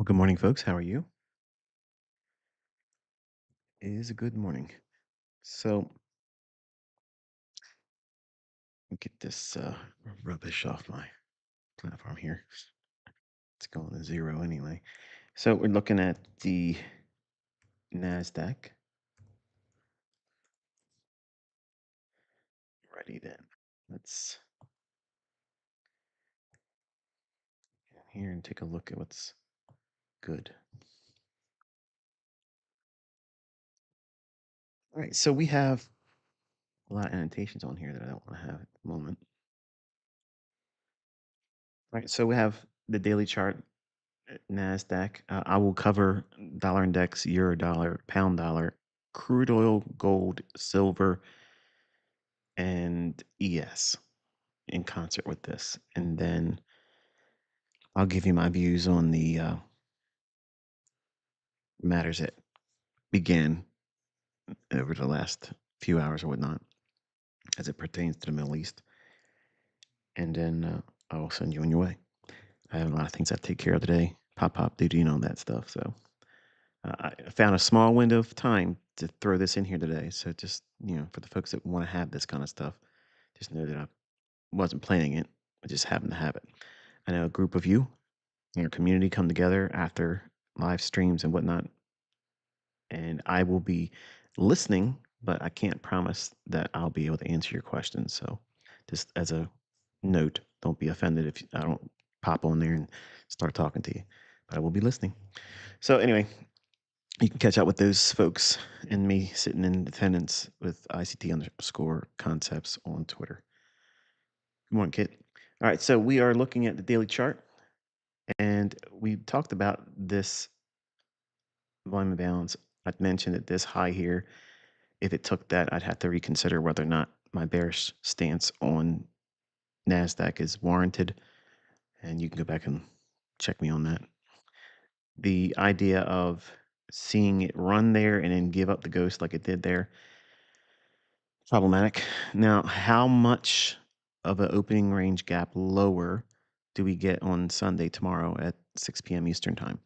Good morning, folks. How are you? It is a good morning. So, get this rubbish off my platform here. It's going to zero anyway. So, we're looking at the NASDAQ. Ready then. Let's get in here and take a look at what's good. All right. So, we have a lot of annotations on here that I don't want to have at the moment. All right. So, we have the daily chart, NASDAQ. I will cover dollar index, euro dollar, pound dollar, crude oil, gold, silver, and ES in concert with this. And then I'll give you my views on the matters that began over the last few hours or whatnot as it pertains to the Middle East. And then I will send you on your way. I have a lot of things I take care of today. Pop, duty, and all that stuff. So I found a small window of time to throw this in here today. So just, for the folks that want to have this kind of stuff, just know that I wasn't planning it. I just happened to have it. I know a group of you in your community come together after live streams and whatnot, and I will be listening, but I can't promise that I'll be able to answer your questions. So, just as a note, don't be offended if I don't pop on there and start talking to you, but I will be listening. So, anyway, you can catch up with those folks and me sitting in attendance with ICT underscore concepts on Twitter. Good morning, Kit. All right, so we are looking at the daily chart, and we talked about this volume of balance. I'd mentioned that this high here, if it took that, I'd have to reconsider whether or not my bearish stance on NASDAQ is warranted. And you can go back and check me on that. The idea of seeing it run there and then give up the ghost like it did there, problematic. Now, how much of an opening range gap lower do we get on Sunday tomorrow at 6 p.m. Eastern time?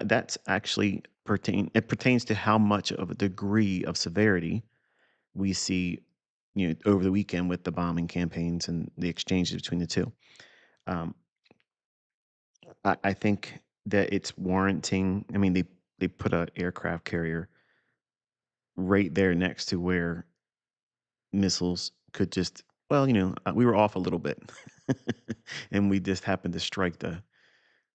That's actually it pertains to how much of a degree of severity we see, over the weekend with the bombing campaigns and the exchanges between the two. Um, I think that it's warranting. I mean, they put a aircraft carrier right there next to where missiles could just. Well, we were off a little bit, and we just happened to strike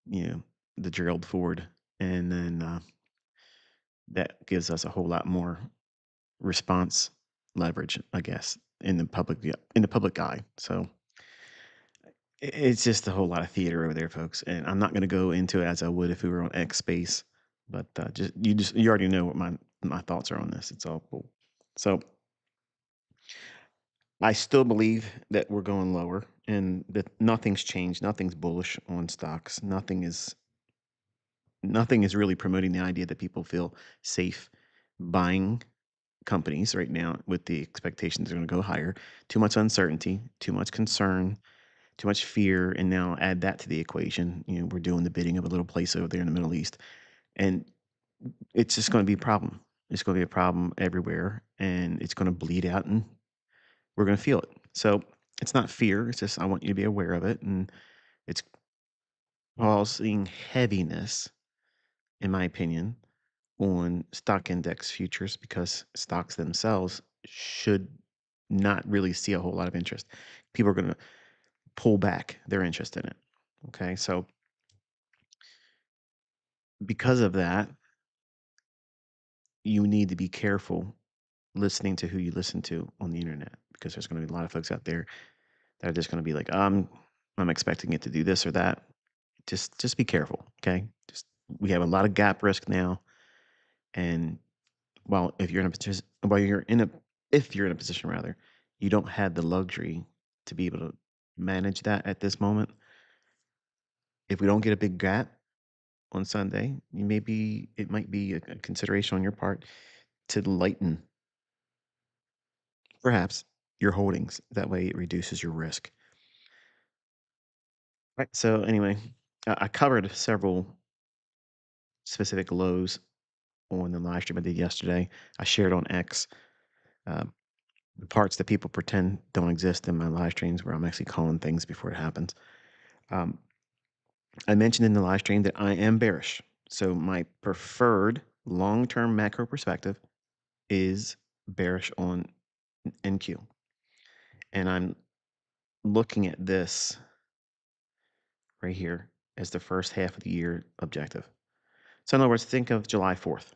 you know, the Gerald Ford, and then that gives us a whole lot more response leverage, I guess, in the public, yeah, in the public eye. So it's just a whole lot of theater over there, folks. And I'm not going to go into it as I would if we were on X space, but you already know what my thoughts are on this. It's all cool. So I still believe that we're going lower and that nothing's changed. Nothing's bullish on stocks. Nothing is really promoting the idea that people feel safe buying companies right now with the expectations they're going to go higher. Too much uncertainty, too much concern, too much fear, and now add that to the equation. We're doing the bidding of a little place over there in the Middle East, and it's just going to be a problem. It's going to be a problem everywhere, and it's going to bleed out, and we're going to feel it. So it's not fear. It's just I want you to be aware of it, and it's causing heaviness, in my opinion, on stock index futures because stocks themselves should not really see a whole lot of interest. People are going to pull back their interest in it. Okay. So, because of that, you need to be careful listening to who you listen to on the internet because there's going to be a lot of folks out there that are just going to be like, I'm expecting it to do this or that. Just be careful. Okay. Just we have a lot of gap risk now. And if you're in a position, if you're in a position rather, you don't have the luxury to be able to manage that at this moment. If we don't get a big gap on Sunday, it might be a consideration on your part to lighten perhaps your holdings. That way it reduces your risk. Right. So anyway, I covered several specific lows on the live stream I did yesterday. I shared on X the parts that people pretend don't exist in my live streams where I'm actually calling things before it happens. Um, I mentioned in the live stream that I am bearish. So my preferred long-term macro perspective is bearish on NQ. And I'm looking at this right here as the first half of the year objective. So in other words, think of July 4th.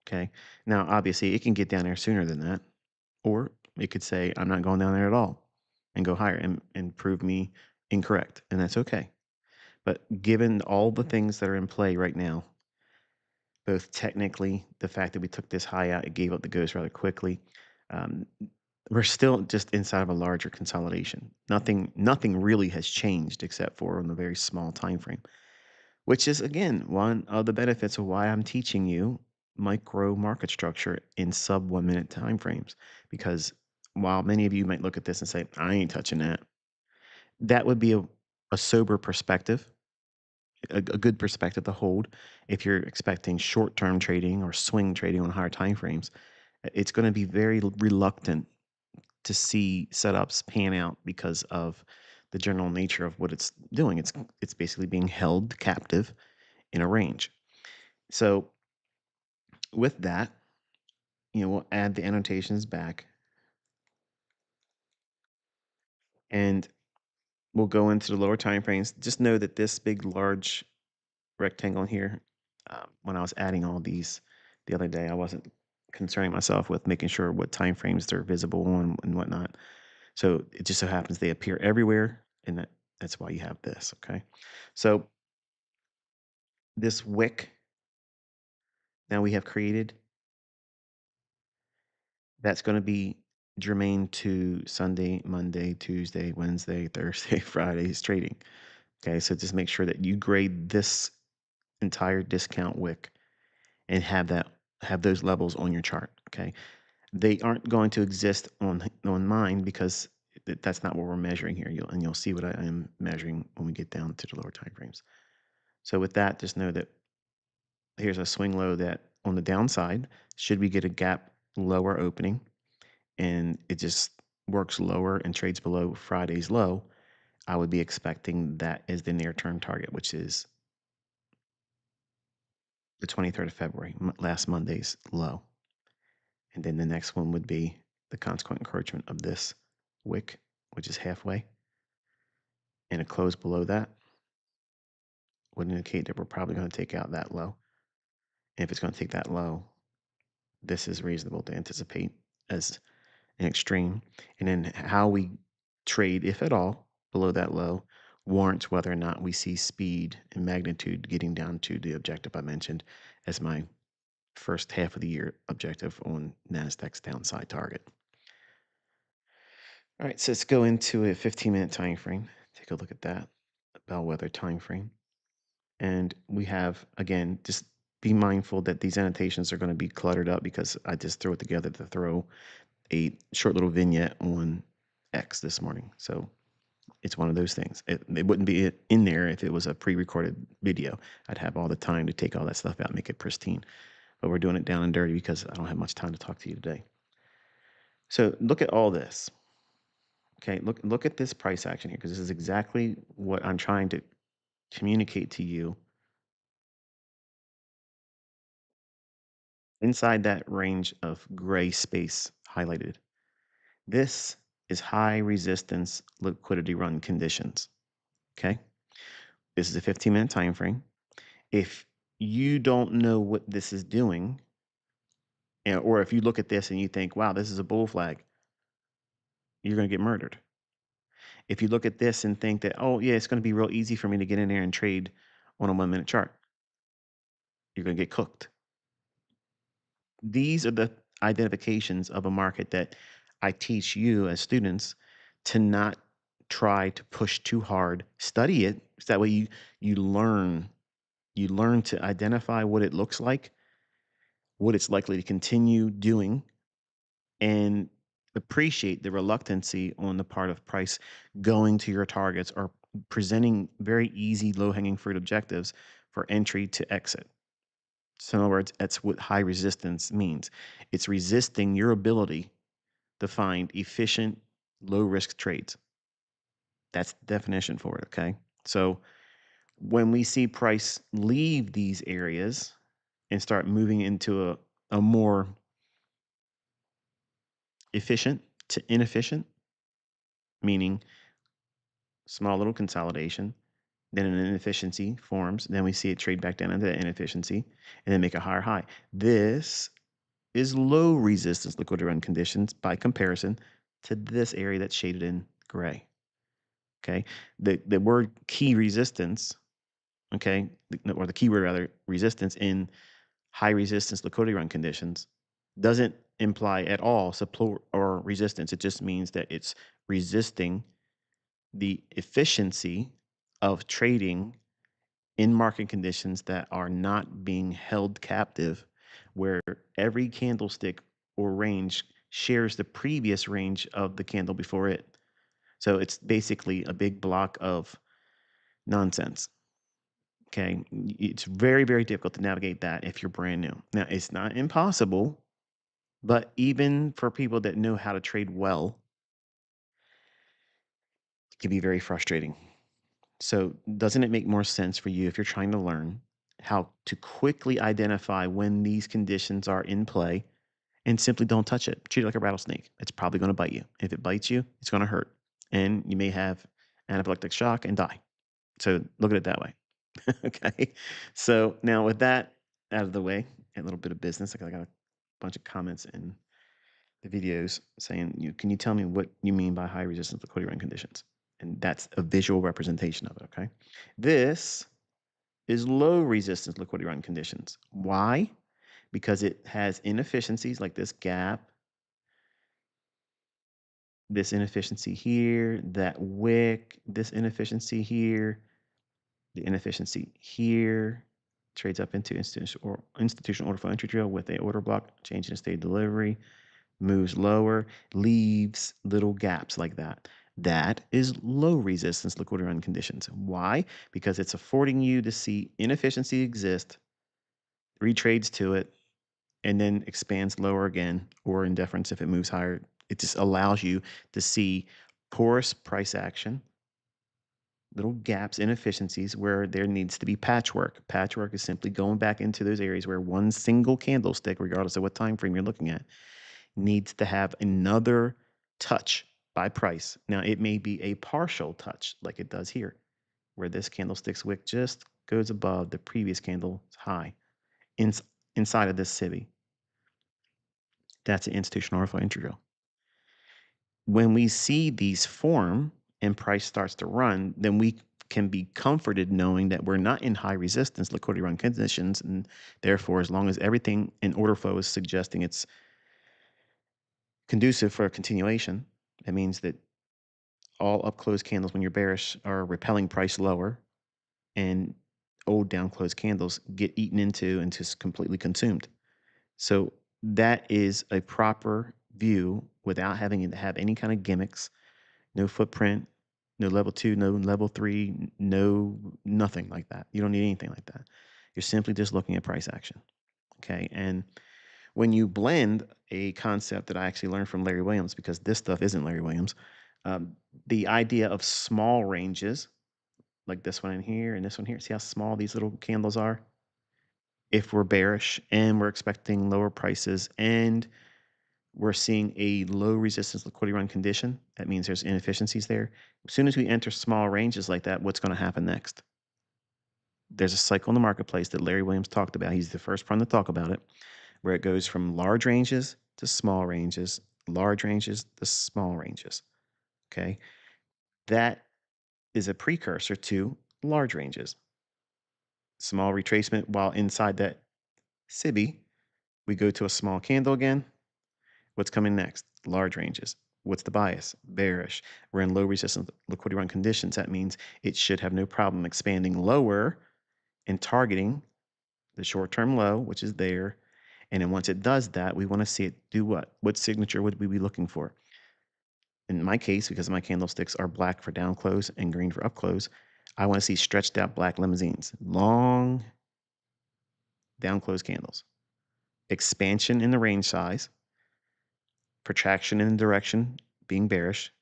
Okay. Now, obviously, it can get down there sooner than that. Or it could say, I'm not going down there at all and go higher and prove me incorrect. And that's okay. But given all the things that are in play right now, both technically, the fact that we took this high out, it gave up the ghost rather quickly. Um, we're still just inside of a larger consolidation. Nothing really has changed except for on the very small time frame, which is again one of the benefits of why I'm teaching you micro market structure in sub 1 minute time frames. Because while many of you might look at this and say, I ain't touching that, that would be a sober perspective, a good perspective to hold if you're expecting short-term trading or swing trading on higher time frames. It's going to be very reluctant to see setups pan out because of the general nature of what it's doing. It's basically being held captive in a range. So with that, we'll add the annotations back and we'll go into the lower time frames. Just know that this big, large rectangle here, when I was adding all these the other day, I wasn't concerning myself with making sure what time frames they're visible on and whatnot. So it just so happens they appear everywhere, and that's why you have this, okay? So this wick now we have created, that's going to be germane to Sunday, Monday, Tuesday, Wednesday, Thursday, Friday's trading. Okay, so just make sure that you grade this entire discount wick and have those levels on your chart. Okay, they aren't going to exist on mine because that's not what we're measuring here. You'll see what I am measuring when we get down to the lower time frames. So with that, just know that here's a swing low that on the downside, should we get a gap lower opening and it just works lower and trades below Friday's low, I would be expecting that as the near term target, which is the 23rd of February, last Monday's low. And then the next one would be the consequent encroachment of this wick, which is halfway. And a close below that would indicate that we're probably going to take out that low. And if it's going to take that low, this is reasonable to anticipate as an extreme. And then how we trade, if at all, below that low warrants whether or not we see speed and magnitude getting down to the objective I mentioned as my first half of the year objective on NASDAQ's downside target. All right, so let's go into a 15-minute time frame. Take a look at that, bellwether time frame. And we have, again, just be mindful that these annotations are going to be cluttered up because I just threw it together to throw a short little vignette on X this morning. So it's one of those things. It wouldn't be in there if it was a pre-recorded video. I'd have all the time to take all that stuff out and make it pristine. But we're doing it down and dirty because I don't have much time to talk to you today. So look at all this. Okay, look at this price action here because this is exactly what I'm trying to communicate to you. Inside that range of gray space highlighted, this is high resistance liquidity run conditions. Okay, this is a 15-minute time frame. If you don't know what this is doing, or if you look at this and you think, wow, this is a bull flag, you're going to get murdered. If you look at this and think that, oh, yeah, it's going to be real easy for me to get in there and trade on a 1 minute chart, you're going to get cooked. These are the identifications of a market that I teach you as students to not try to push too hard. Study it. So that way you learn to identify what it looks like, what it's likely to continue doing, and appreciate the reluctancy on the part of price going to your targets or presenting very easy low-hanging fruit objectives for entry to exit. So in other words, that's what high resistance means. It's resisting your ability to find efficient, low risk trades. That's the definition for it. Okay. So when we see price leave these areas and start moving into a more efficient to inefficient, meaning small little consolidation, then an inefficiency forms, then we see it trade back down into that inefficiency and then make a higher high. This is low resistance liquidity run conditions by comparison to this area that's shaded in gray. Okay. The word key resistance, okay, or the keyword rather, resistance in high resistance liquidity run conditions doesn't imply at all support or resistance. It just means that it's resisting the efficiency of trading in market conditions that are not being held captive, where every candlestick or range shares the previous range of the candle before it. So it's basically a big block of nonsense. Okay. It's very, very difficult to navigate that if you're brand new. Now, it's not impossible, but even for people that know how to trade well, it can be very frustrating. So, doesn't it make more sense for you if you're trying to learn how to quickly identify when these conditions are in play and simply don't touch it? Treat it like a rattlesnake. It's probably going to bite you. If it bites you, it's going to hurt. And you may have anaphylactic shock and die. So, look at it that way. Okay. So, now with that out of the way, a little bit of business. I got a bunch of comments in the videos saying, can you tell me what you mean by high resistance liquidity run conditions? And that's a visual representation of it. Okay. This is low resistance liquidity run conditions. Why? Because it has inefficiencies like this gap, this inefficiency here, that wick, this inefficiency here, the inefficiency here, trades up into institutional order flow entry drill with a order block, change in state delivery, moves lower, leaves little gaps like that. That is low resistance liquidity run conditions. Why? Because it's affording you to see inefficiency exist, retrades to it, and then expands lower again, or in deference if it moves higher. It just allows you to see porous price action, little gaps, inefficiencies where there needs to be patchwork. Patchwork is simply going back into those areas where one single candlestick, regardless of what time frame you're looking at, needs to have another touch by price. Now, it may be a partial touch like it does here, where this candlestick's wick just goes above the previous candle's high inside of this civvy. That's an institutional order flow entry drill. When we see these form and price starts to run, then we can be comforted knowing that we're not in high resistance liquidity run conditions. And therefore, as long as everything in order flow is suggesting it's conducive for a continuation, that means that all up close candles when you're bearish are repelling price lower, and old down close candles get eaten into and just completely consumed. So that is a proper view without having to have any kind of gimmicks, no footprint, no level 2, no level 3, no nothing like that. You don't need anything like that. You're simply just looking at price action. Okay. And when you blend a concept that I actually learned from Larry Williams, because this stuff isn't Larry Williams, the idea of small ranges, like this one in here and this one here. See how small these little candles are? If we're bearish and we're expecting lower prices and we're seeing a low resistance liquidity run condition, that means there's inefficiencies there. As soon as we enter small ranges like that, what's going to happen next? There's a cycle in the marketplace that Larry Williams talked about. He's the first one to talk about it, where it goes from large ranges to small ranges, large ranges to small ranges. Okay. That is a precursor to large ranges. Small retracement while inside that SIBI, we go to a small candle again. What's coming next? Large ranges. What's the bias? Bearish. We're in low resistance liquidity run conditions. That means it should have no problem expanding lower and targeting the short-term low, which is there. And then once it does that, we want to see it do what? What signature would we be looking for? In my case, because my candlesticks are black for down close and green for up close, I want to see stretched out black limousines. Long, down close candles. Expansion in the range size, protraction in the direction being bearish,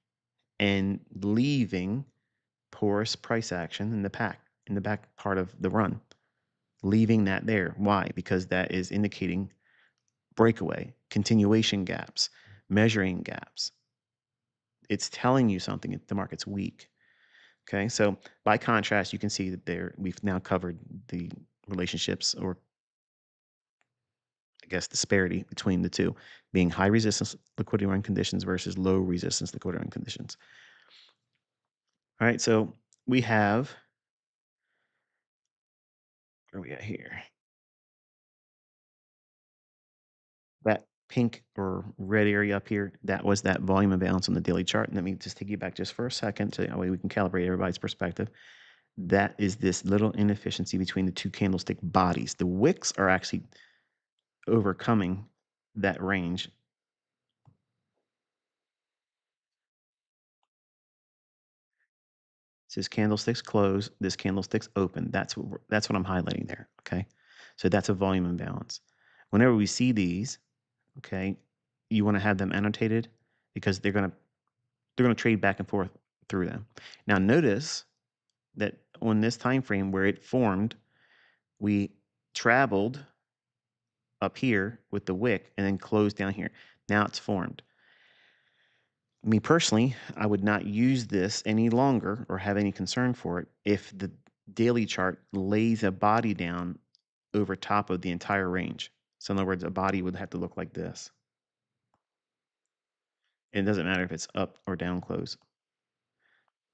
and leaving porous price action in the back part of the run. Leaving that there. Why? Because that is indicating breakaway, continuation gaps, measuring gaps. It's telling you something the market's weak. Okay, so by contrast, you can see that we've now covered the relationships, or I guess disparity between the two, being high resistance liquidity run conditions versus low resistance liquidity run conditions. All right, so we have, where are we at here? That pink or red area up here, that was that volume imbalance on the daily chart. And let me just take you back just for a second so that way we can calibrate everybody's perspective. That is this little inefficiency between the two candlestick bodies. The wicks are actually overcoming that range. This candlestick's close, this candlestick's open. That's what I'm highlighting there. Okay, so that's a volume imbalance. Whenever we see these, okay, you want to have them annotated because they're gonna trade back and forth through them. Now notice that on this time frame where it formed, we traveled up here with the wick and then closed down here. Now it's formed. Me personally, I would not use this any longer or have any concern for it if the daily chart lays a body down over top of the entire range. So in other words, a body would have to look like this. It doesn't matter if it's up or down close.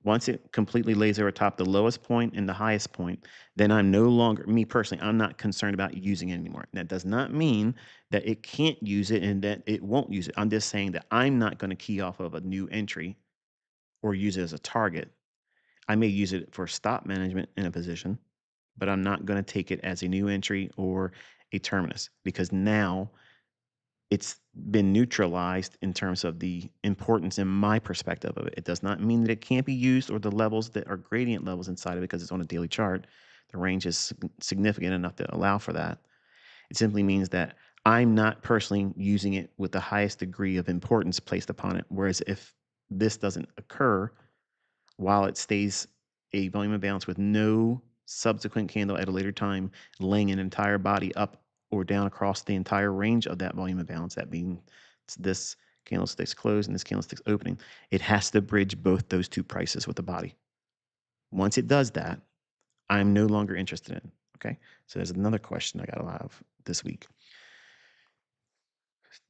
Once it completely lays over top the lowest point and the highest point, then I'm no longer, me personally, I'm not concerned about using it anymore. That does not mean that it can't use it and that it won't use it. I'm just saying that I'm not going to key off of a new entry or use it as a target. I may use it for stop management in a position, but I'm not going to take it as a new entry or a terminus because now it's been neutralized in terms of the importance in my perspective of it. It does not mean that it can't be used or the levels that are gradient levels inside of it because it's on a daily chart. The range is significant enough to allow for that. It simply means that I'm not personally using it with the highest degree of importance placed upon it. Whereas if this doesn't occur while it stays a volume imbalance with no subsequent candle at a later time laying an entire body up or down across the entire range of that volume imbalance, that being this candlestick's close and this candlestick's opening, it has to bridge both those two prices with the body. Once it does that, I'm no longer interested in it. Okay. So there's another question I got a lot of this week.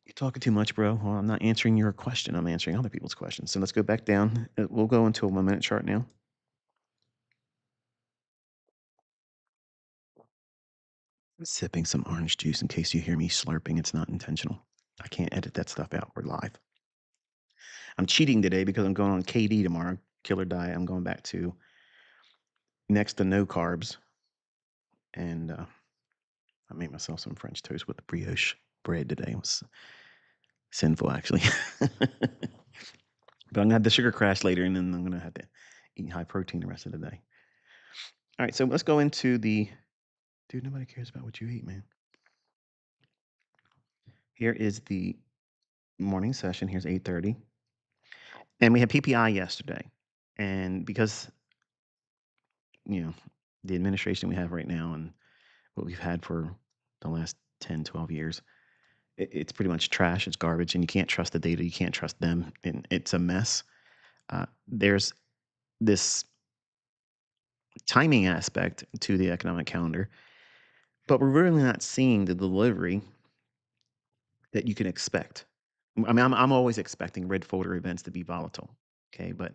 You're talking too much, bro. Well, I'm not answering your question. I'm answering other people's questions. So let's go back down. We'll go into a 1 minute chart now. Sipping some orange juice in case you hear me slurping. It's not intentional. I can't edit that stuff out. We're live. I'm cheating today because I'm going on KD tomorrow, killer diet. I'm going back to next to no carbs. And I made myself some French toast with brioche bread today. It was sinful, actually. But I'm going to have the sugar crash later, and then I'm going to have to eat high protein the rest of the day. All right, so let's go into the... Dude, nobody cares about what you eat, man. Here is the morning session. Here's 8:30. And we had PPI yesterday. And because, the administration we have right now and what we've had for the last 10, 12 years, it's pretty much trash. It's garbage. And you can't trust the data. You can't trust them. And it's a mess. There's this timing aspect to the economic calendar, but we're really not seeing the delivery that you can expect. I mean, I'm always expecting red folder events to be volatile. Okay. But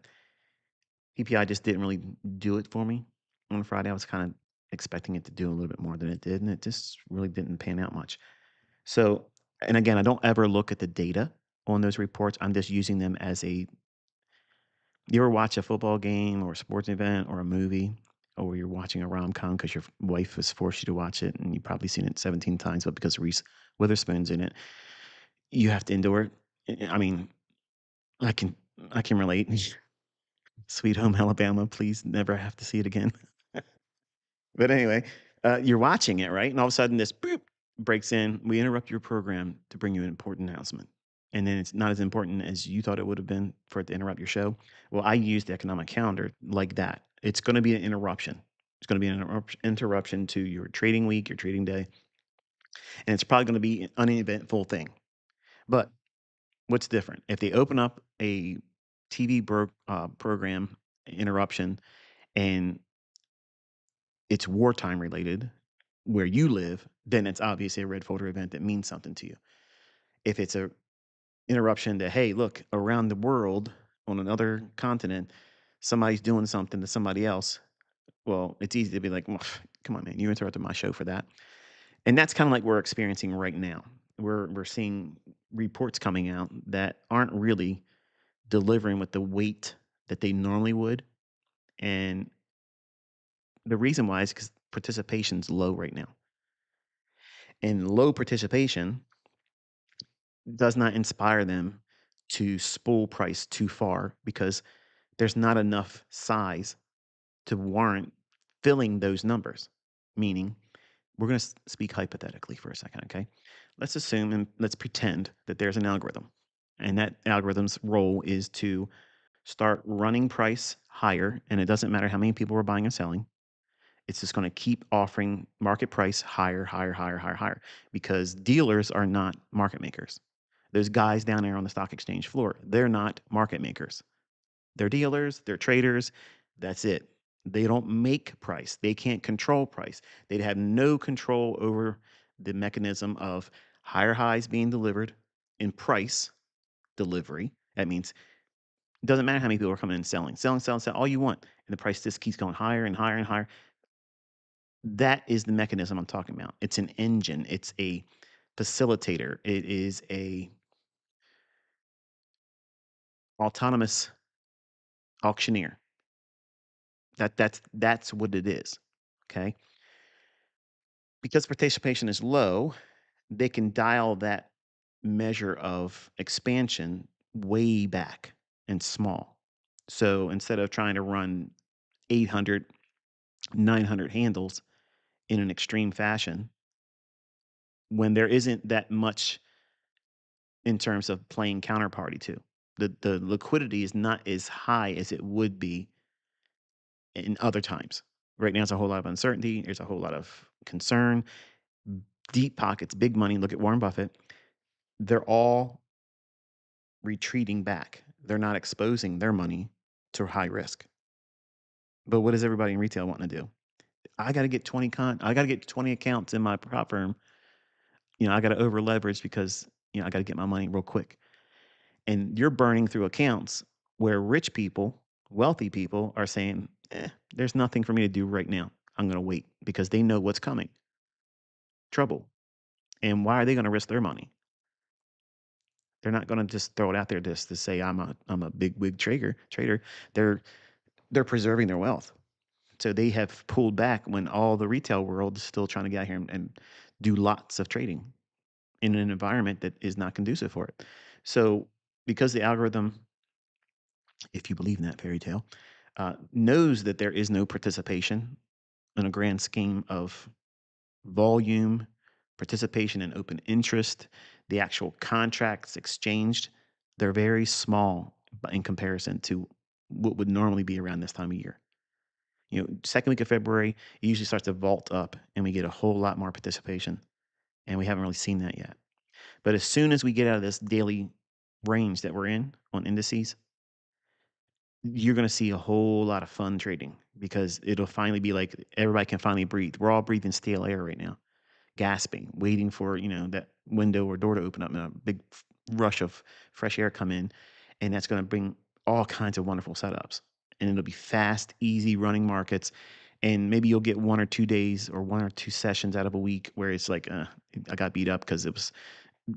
PPI just didn't really do it for me on Friday. I was kind of expecting it to do a little bit more than it did, and it just really didn't pan out much. So, and again, I don't ever look at the data on those reports. I'm just using them as a... You ever watch a football game or a sports event or a movie, or you're watching a rom-com because your wife has forced you to watch it, and you've probably seen it 17 times, but because Reese Witherspoon's in it, you have to endure it. I mean, I can I can relate. Sweet Home Alabama, please never have to see it again. But anyway, You're watching it, right? And all of a sudden, this boop breaks in. We interrupt your program to bring you an important announcement. And then it's not as important as you thought it would have been for it to interrupt your show. Well, I use the economic calendar like that. It's going to be an interruption. It's going to be an interruption to your trading week, your trading day, and it's probably going to be an uneventful thing. But what's different? If they open up a TV program interruption and it's wartime related where you live, then it's obviously a red folder event that means something to you. If it's a interruption that, hey, look, around the world on another continent, somebody's doing something to somebody else, well, it's easy to be like, well, come on, man, you interrupted my show for that. And that's kind of like we're experiencing right now. We're seeing reports coming out that aren't really delivering with the weight that they normally would. And the reason why is because participation's low right now. And low participation does not inspire them to spool price too far because there's not enough size to warrant filling those numbers. Meaning, we're going to speak hypothetically for a second, okay? Let's assume and let's pretend that there's an algorithm, and that algorithm's role is to start running price higher, and it doesn't matter how many people are buying and selling. It's just going to keep offering market price higher, higher, higher, higher, higher, because dealers are not market makers. Those guys down there on the stock exchange floor, they're not market makers. They're dealers, they're traders. That's it. They don't make price. They can't control price. They'd have no control over the mechanism of higher highs being delivered in price delivery. That means it doesn't matter how many people are coming in and selling, selling, selling, selling, all you want. And the price just keeps going higher and higher and higher. That is the mechanism I'm talking about. It's an engine. It's a facilitator. It is a autonomous auctioneer. That's what it is. Okay. Because participation is low, they can dial that measure of expansion way back and small. So instead of trying to run 800, 900 handles in an extreme fashion, when there isn't that much in terms of playing counterparty to, the liquidity is not as high as it would be in other times. Right now, there's a whole lot of uncertainty. There's a whole lot of concern, deep pockets, big money. Look at Warren Buffett. They're all retreating back. They're not exposing their money to high risk. But what does everybody in retail want to do? I got to get 20 accounts in my prop firm. I got to over leverage because, I got to get my money real quick. And you're burning through accounts where rich people, wealthy people are saying, there's nothing for me to do right now. I'm going to wait because they know what's coming. Trouble. And why are they going to risk their money? They're not going to just throw it out there just to say I'm a big wig trader. They're preserving their wealth. So they have pulled back when all the retail world is still trying to get out here and do lots of trading in an environment that is not conducive for it. So because the algorithm, if you believe in that fairy tale, knows that there is no participation in a grand scheme of volume, participation in open interest, the actual contracts exchanged, they're very small in comparison to what would normally be around this time of year. Second week of February, it usually starts to vault up and we get a whole lot more participation. And we haven't really seen that yet. But as soon as we get out of this daily range that we're in on indices, you're going to see a whole lot of fun trading because it'll finally be like everybody can finally breathe. We're all breathing stale air right now, gasping, waiting for, that window or door to open up and a big rush of fresh air come in. And that's going to bring all kinds of wonderful setups. And it'll be fast, easy running markets. And maybe you'll get 1 or 2 days or 1 or 2 sessions out of a week where it's like, I got beat up because it was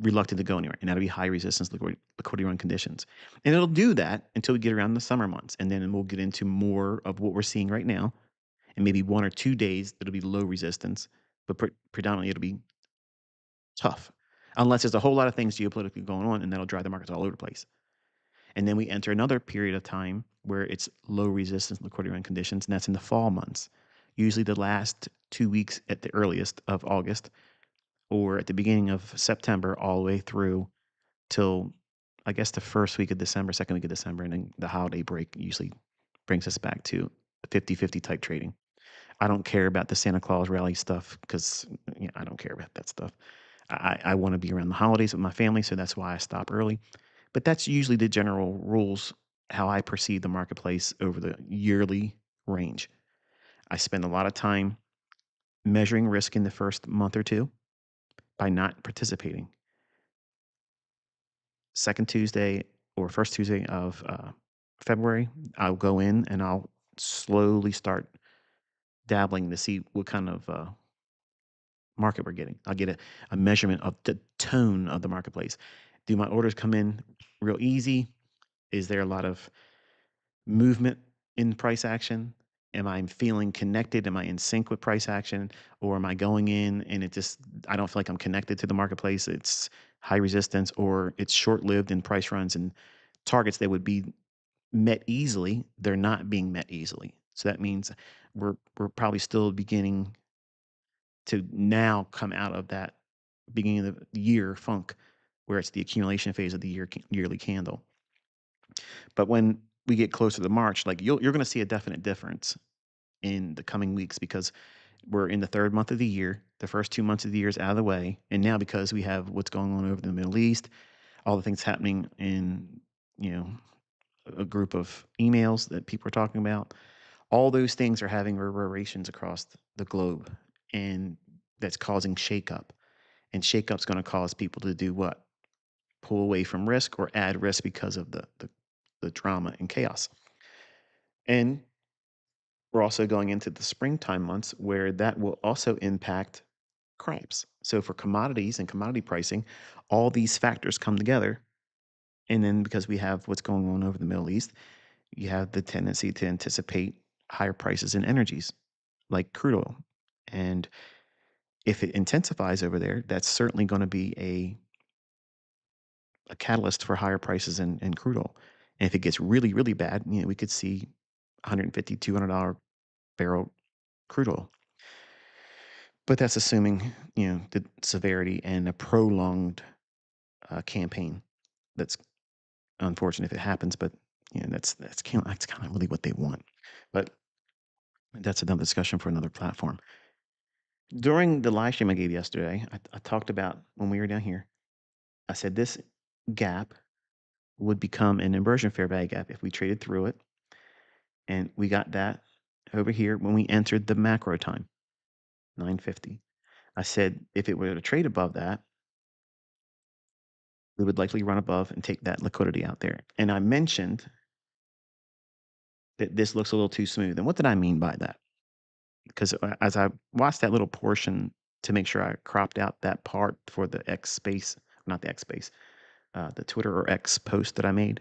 reluctant to go anywhere. And that'll be high resistance liquidity run conditions. And it'll do that until we get around the summer months. And then we'll get into more of what we're seeing right now. And maybe 1 or 2 days that'll be low resistance, but predominantly it'll be tough. Unless there's a whole lot of things geopolitically going on, and that'll drive the markets all over the place. And then we enter another period of time where it's low resistance liquidity run conditions, and that's in the fall months. usually the last 2 weeks at the earliest of August, or at the beginning of September, all the way through till I guess the first week of December, second week of December, and then the holiday break usually brings us back to 50-50 type trading. I don't care about the Santa Claus rally stuff because I don't care about that stuff. I want to be around the holidays with my family, so that's why I stop early. But that's usually the general rules, how I perceive the marketplace over the yearly range. I spend a lot of time measuring risk in the first month or two by not participating. Second Tuesday or first Tuesday of February, I'll go in and I'll slowly start dabbling to see what kind of market we're getting. I'll get a measurement of the tone of the marketplace. Do my orders come in real easy? Is there a lot of movement in price action? Am I feeling connected? Am I in sync with price action? Or am I going in and I don't feel like I'm connected to the marketplace? It's high resistance or it's short lived in price runs and targets that would be met easily. They're not being met easily. So that means we're probably still beginning to now come out of that beginning of the year funk where it's the accumulation phase of the yearly candle. But when we get closer to March, like you're going to see a definite difference in the coming weeks because we're in the third month of the year. The first 2 months of the year is out of the way, and now because we have what's going on over the Middle East, all the things happening in you know a group of emails that people are talking about, all those things are having reverberations across the globe, and that's causing shakeup. And shakeup's going to cause people to do what? Pull away from risk or add risk because of the drama and chaos. And we're also going into the springtime months where that will also impact crops. So for commodities and commodity pricing, all these factors come together. And then because we have what's going on over the Middle East, you have the tendency to anticipate higher prices in energies like crude oil. And if it intensifies over there, that's certainly going to be a catalyst for higher prices in crude oil. And if it gets really, really bad, we could see 150, $200 barrel crude oil. But that's assuming, the severity and a prolonged campaign. That's unfortunate if it happens, but that's kind of really what they want. But that's another discussion for another platform. During the live stream I gave yesterday, I talked about when we were down here. I said this gap would become an inversion fair value gap if we traded through it, and we got that over here when we entered the macro time, 950. I said if it were to trade above that, we would likely run above and take that liquidity out there. And I mentioned that this looks a little too smooth. And what did I mean by that? Because as I watched that little portion to make sure I cropped out that part for the X space, not the X space, the Twitter or X post that I made,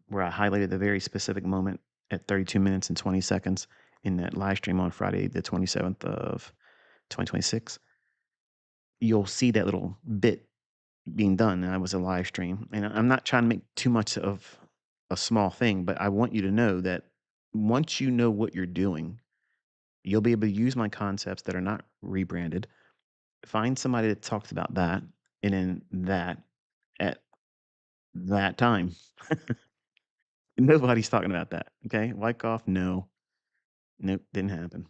where I highlighted the very specific moment at 32 minutes and 20 seconds in that live stream on Friday, the 27th of 2026. You'll see that little bit being done. And I was a live stream. And I'm not trying to make too much of a small thing, but I want you to know that once you know what you're doing, you'll be able to use my concepts that are not rebranded. Find somebody that talks about that and then that at that time. Nobody's talking about that. Okay. Wyckoff, no. Nope, didn't happen.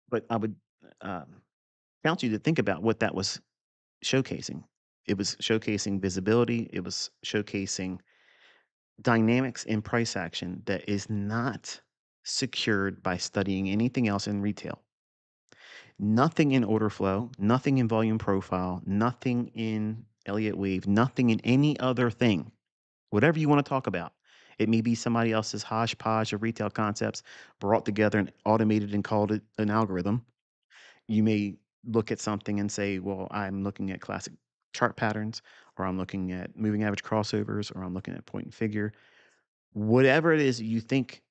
But I would um, counsel you to think about what that was showcasing. It was showcasing visibility. It was showcasing dynamics in price action that is not secured by studying anything else in retail. Nothing in order flow, nothing in volume profile, nothing in Elliott wave, nothing in any other thing. Whatever you want to talk about. It may be somebody else's hodgepodge of retail concepts brought together and automated and called it an algorithm. You may look at something and say, well, I'm looking at classic chart patterns, or I'm looking at moving average crossovers, or I'm looking at point and figure. Whatever it is you think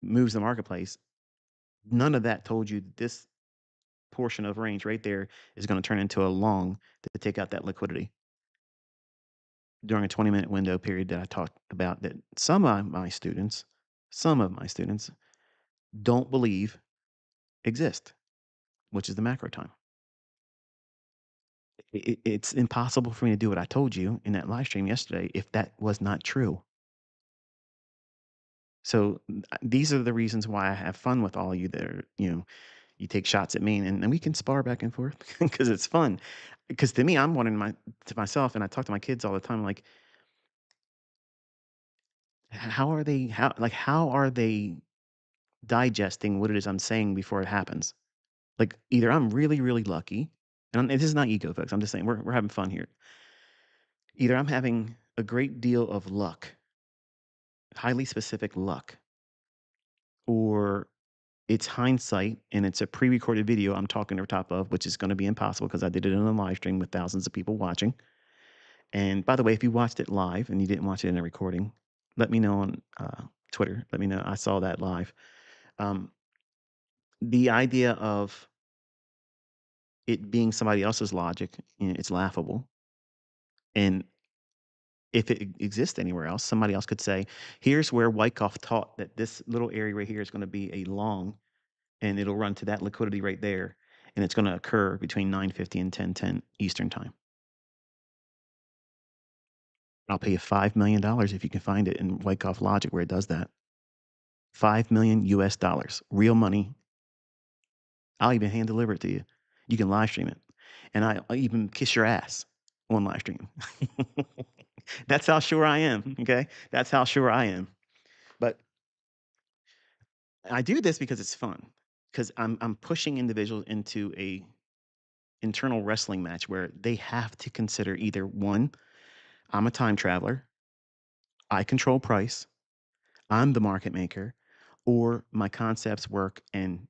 moves the marketplace, none of that told you that this portion of range right there is going to turn into a long to take out that liquidity during a 20-minute window period that I talked about that some of my students don't believe exist, which is the macro time. It's impossible for me to do what I told you in that live stream yesterday if that was not true. So these are the reasons why I have fun with all you that are, you take shots at me and we can spar back and forth because it's fun. Because to me, I'm wondering to myself, and I talk to my kids all the time, like, how are they digesting what it is I'm saying before it happens? Like, either I'm really, really lucky, and this is not ego, folks. I'm just saying we're having fun here. Either I'm having a great deal of luck, highly specific luck, or it's hindsight and it's a pre-recorded video I'm talking over top of, which is going to be impossible because I did it in a live stream with thousands of people watching. And by the way, if you watched it live and you didn't watch it in a recording, let me know on Twitter. Let me know. I saw that live. Um, the idea of it being somebody else's logic, it's laughable. And if it exists anywhere else, somebody else could say, here's where Wyckoff taught that this little area right here is going to be a long, and it'll run to that liquidity right there, and it's going to occur between 9:50 and 10:10 Eastern time. I'll pay you $5 million if you can find it in Wyckoff logic where it does that. 5 million US dollars, real money. I'll even hand deliver it to you. You can live stream it, and I'll even kiss your ass on live stream. That's how sure I am. Okay, that's how sure I am. But I do this because it's fun. Because I'm pushing individuals into a internal wrestling match where they have to consider either one, I'm a time traveler, I control price, I'm the market maker, or my concepts work and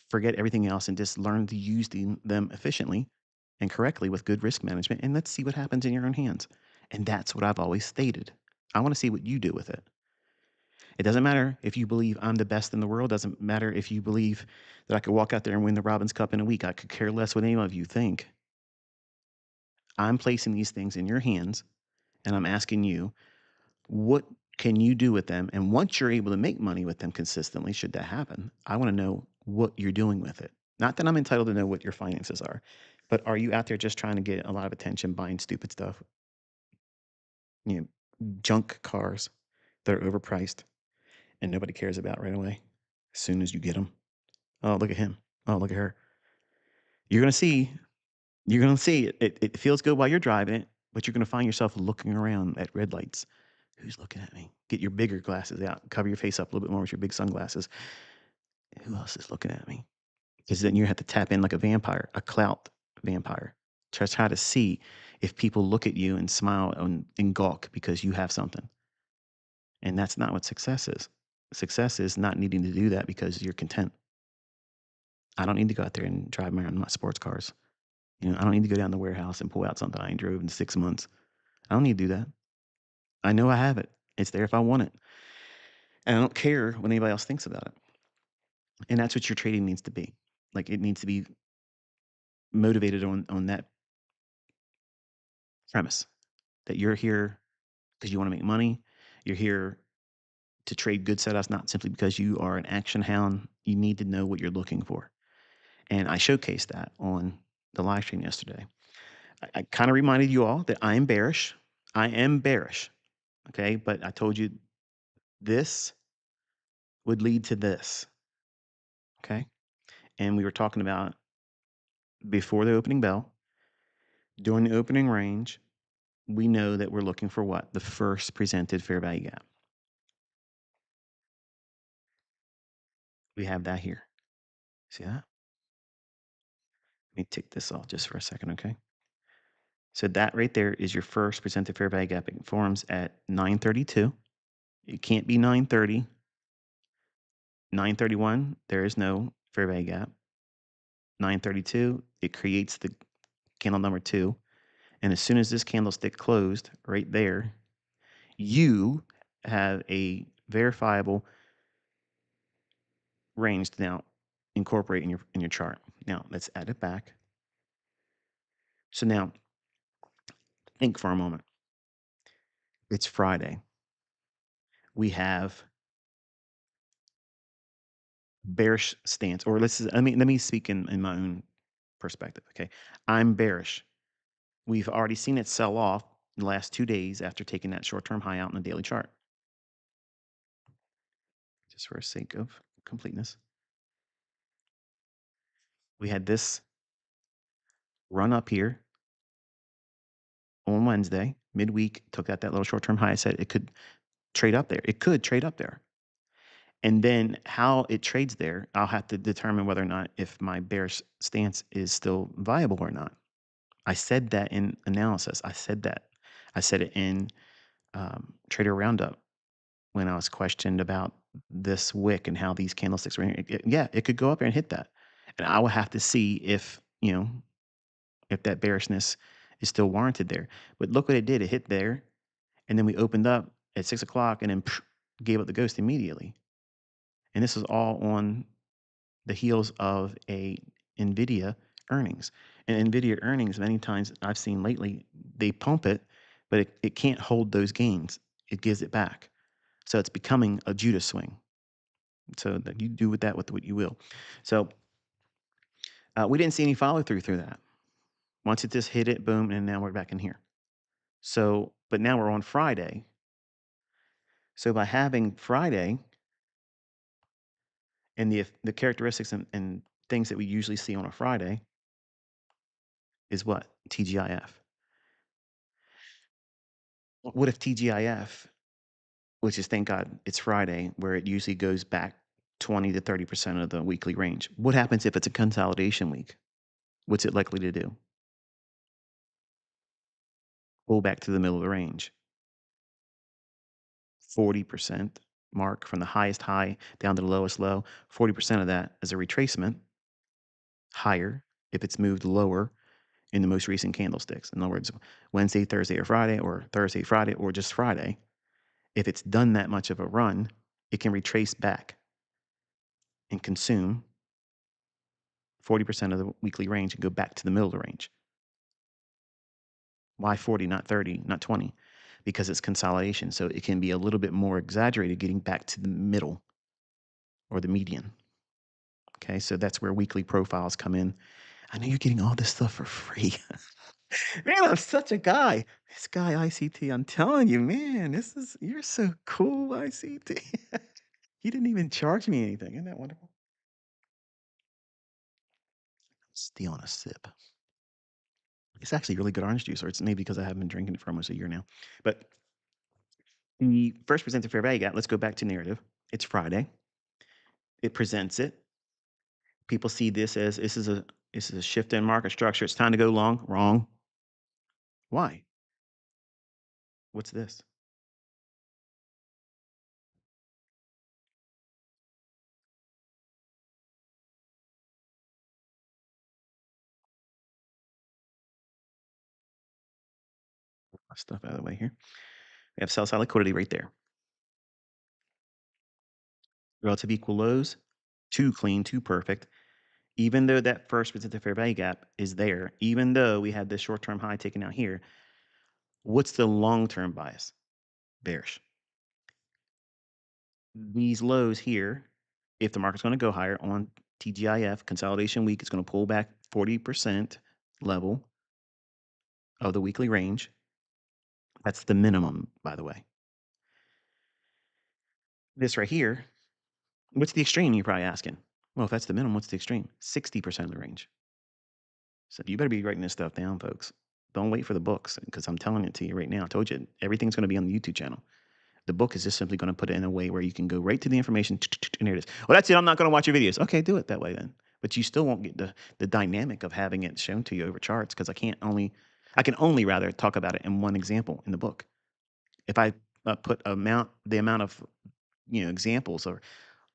forget everything else and just learn to use them efficiently and correctly with good risk management. And let's see what happens in your own hands. And that's what I've always stated. I want to see what you do with it. It doesn't matter if you believe I'm the best in the world. Doesn't matter if you believe that I could walk out there and win the Robins Cup in a week. I could care less what any of you think. I'm placing these things in your hands and I'm asking you, what can you do with them? And once you're able to make money with them consistently, should that happen, I want to know what you're doing with it. Not that I'm entitled to know what your finances are, but are you out there just trying to get a lot of attention buying stupid stuff? You know, junk cars that are overpriced and nobody cares about right away as soon as you get them. Oh, look at him. Oh, look at her. You're going to see, you're going to see it feels good while you're driving it, but you're going to find yourself looking around at red lights. Who's looking at me? Get your bigger glasses out. Cover your face up a little bit more with your big sunglasses. Who else is looking at me? Because then you have to tap in like a vampire, a clout vampire. Try to see if people look at you and smile and gawk because you have something. And that's not what success is. Success is not needing to do that because you're content. I don't need to go out there and drive around in my sports cars. I don't need to go down the warehouse and pull out something I ain't drove in 6 months. I don't need to do that. I know I have it. It's there if I want it. And I don't care what anybody else thinks about it. And that's what your trading needs to be. Like, it needs to be motivated on that premise that you're here because you want to make money. You're here to trade good setups, not simply because you are an action hound. You need to know what you're looking for. And I showcased that on the live stream yesterday. I kind of reminded you all that I am bearish. I am bearish. Okay. But I told you this would lead to this. Okay. And we were talking about before the opening bell, during the opening range, we know that we're looking for what? The first presented fair value gap. We have that here. See that? Let me take this off just for a second, okay? So that right there is your first presented fair value gap. It forms at 932. It can't be 930. 931, there is no fair value gap. 932, it creates the candle number 2. And as soon as this candlestick closed right there, you have a verifiable range to now incorporate in your chart. Now let's add it back. So now think for a moment. It's Friday. We have bearish stance, or let me speak in my own perspective. Okay, I'm bearish. We've already seen it sell off in the last 2 days after taking that short-term high out in the daily chart. Just for the sake of completeness, we had this run up here on Wednesday, midweek, took out that little short-term high. I said it could trade up there. It could trade up there. And then how it trades there, I'll have to determine whether or not if my bearish stance is still viable or not. I said that in analysis. I said that. I said it in Trader Roundup when I was questioned about this wick and how these candlesticks were. Yeah, it could go up there and hit that, and I will have to see if if that bearishness is still warranted there. But look what it did. It hit there, and then we opened up at 6 o'clock, and then gave up the ghost immediately. And this was all on the heels of a Nvidia earnings. And Nvidia earnings, many times I've seen lately, they pump it, but it can't hold those gains. It gives it back. So it's becoming a Judas swing. So that you do with that with what you will. So we didn't see any follow through that. Once it just hit it, boom, and now we're back in here. So, but now we're on Friday. So by having Friday and the characteristics and things that we usually see on a Friday is what? TGIF. What if TGIF, which is thank God it's Friday, where it usually goes back 20 to 30% of the weekly range? What happens if it's a consolidation week? What's it likely to do? Pull back to the middle of the range. 40% mark from the highest high down to the lowest low. 40% of that is a retracement higher if it's moved lower in the most recent candlesticks. In other words, Wednesday, Thursday, or Friday, or Thursday, Friday, or just Friday. If it's done that much of a run, it can retrace back and consume 40% of the weekly range and go back to the middle of the range. Why 40, not 30, not 20? Because it's consolidation. So it can be a little bit more exaggerated getting back to the middle or the median. Okay, so that's where weekly profiles come in. I know you're getting all this stuff for free. Man, I'm such a guy. This guy ICT, I'm telling you, man, you're so cool, ICT. He didn't even charge me anything. Isn't that wonderful? Stealing a sip. It's actually really good orange juice, or it's maybe because I haven't been drinking it for almost a year now. But the first presented fair value gap, let's go back to narrative. It's Friday. It presents it. People see this as this is a shift in market structure. It's time to go long. Wrong. Why? What's this? Stuff out of the way here. We have sell side liquidity right there. Relative equal lows, too clean, too perfect. Even though that first presented fair value gap is there, even though we had this short-term high taken out here, what's the long-term bias? Bearish. These lows here, if the market's going to go higher on TGIF consolidation week, it's going to pull back 40% level of the weekly range. That's the minimum, by the way. This right here, what's the extreme? You're probably asking. Well, if that's the minimum, what's the extreme? 60% of the range. So you better be writing this stuff down, folks. Don't wait for the books because I'm telling it to you right now. I told you everything's going to be on the YouTube channel. The book is just simply going to put it in a way where you can go right to the information, and here it is. Well, that's it. I'm not going to watch your videos. Okay, do it that way then. But you still won't get the dynamic of having it shown to you over charts because I can only rather talk about it in one example in the book. If I put the amount of examples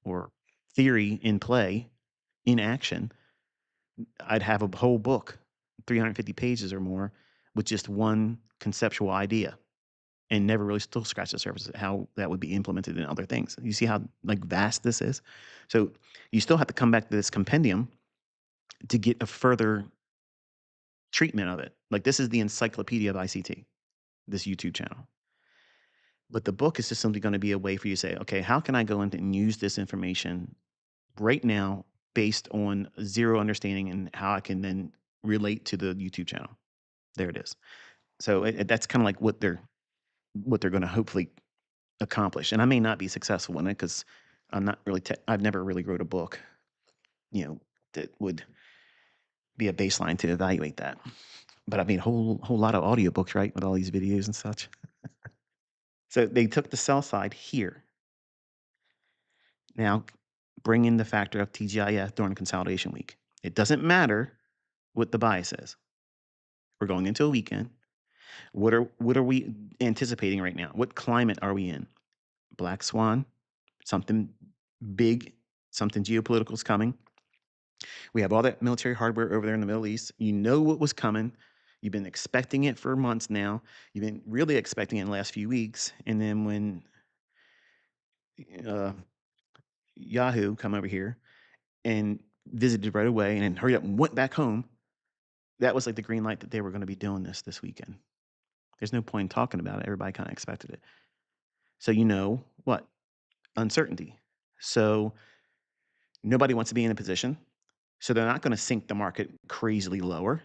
or theory in play in action, I'd have a whole book, 350 pages or more, with just one conceptual idea and never really still scratch the surface of how that would be implemented in other things. You see how vast this is? So you still have to come back to this compendium to get a further treatment of it. Like this is the encyclopedia of ICT, this YouTube channel. But the book is just simply going to be a way for you to say, okay, how can I go in and use this information right now based on zero understanding and how I can then relate to the YouTube channel. There it is. So that's kind of like what they're going to hopefully accomplish. And I may not be successful in it because I'm not really. I've never really wrote a book, that would be a baseline to evaluate that. But I mean, whole lot of audiobooks, right, with all these videos and such. So they took the sell side here. Now, bring in the factor of TGIF during consolidation week. It doesn't matter what the bias is. We're going into a weekend. What are we anticipating right now? What climate are we in? Black swan, something big, something geopolitical is coming. We have all that military hardware over there in the Middle East. You know what was coming. You've been expecting it for months now. You've been really expecting it in the last few weeks. And then when uh, Yahoo come over here and visited right away and then hurried up and went back home, that was like the green light that they were going to be doing this weekend. There's no point in talking about it. Everybody kind of expected it. So what? Uncertainty. So nobody wants to be in a position. So they're not going to sink the market crazily lower.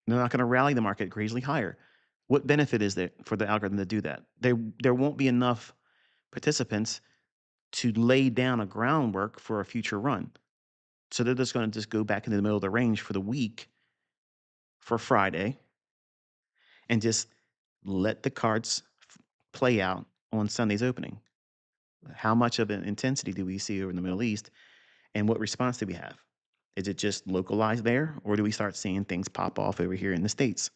They're not going to rally the market crazily higher. What benefit is there for the algorithm to do that? There won't be enough participants to lay down a groundwork for a future run. So they're just going to go back into the middle of the range for the week for Friday and just let the cards play out on Sunday's opening. How much of an intensity do we see over in the Middle East, and what response do we have? Is it just localized there, or do we start seeing things pop off over here in the States?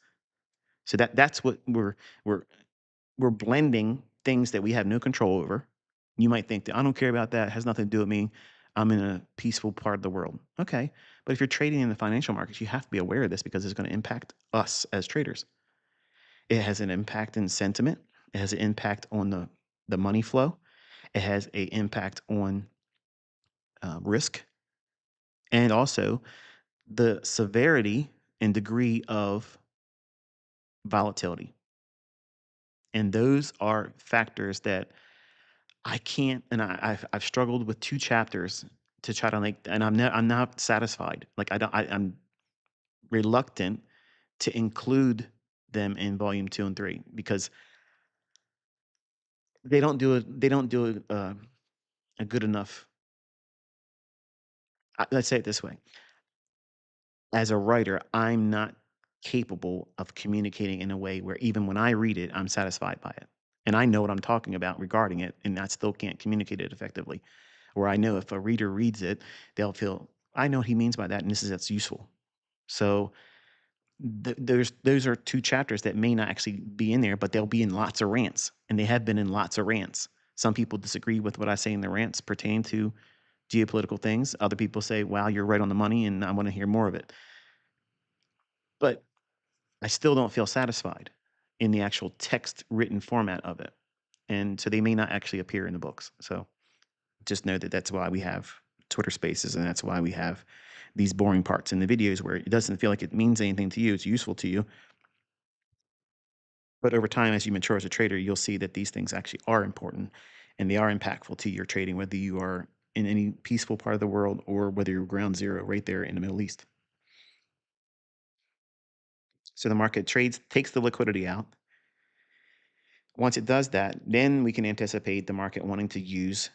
So that's what we're blending things that we have no control over. You might think that I don't care about that, it has nothing to do with me. I'm in a peaceful part of the world. Okay. But if you're trading in the financial markets, you have to be aware of this because it's going to impact us as traders. It has an impact in sentiment. It has an impact on the money flow. It has an impact on risk, and also the severity and degree of volatility. And those are factors that I can't, and I've struggled with 2 chapters to try to, like, and I'm not satisfied. Like, I'm reluctant to include them in volume 2 and 3 because they don't do a good enough. Let's say it this way. As a writer, I'm not capable of communicating in a way where even when I read it, I'm satisfied by it. And I know what I'm talking about regarding it, and I still can't communicate it effectively. Where I know if a reader reads it, they'll feel, I know what he means by that, and that's useful. So those are 2 chapters that may not actually be in there, but they'll be in lots of rants, and they have been in lots of rants. Some people disagree with what I say in the rants pertaining to geopolitical things. Other people say, wow, you're right on the money, and I want to hear more of it. But I still don't feel satisfied in the actual text written format of it. And so they may not actually appear in the books. So just know that that's why we have Twitter Spaces, and that's why we have these boring parts in the videos where it doesn't feel like it means anything to you. It's useful to you. But over time, as you mature as a trader, you'll see that these things actually are important and they are impactful to your trading, whether you are in any peaceful part of the world or whether you're ground zero right there in the Middle East. So the market takes the liquidity out. Once it does that, then we can anticipate the market wanting to use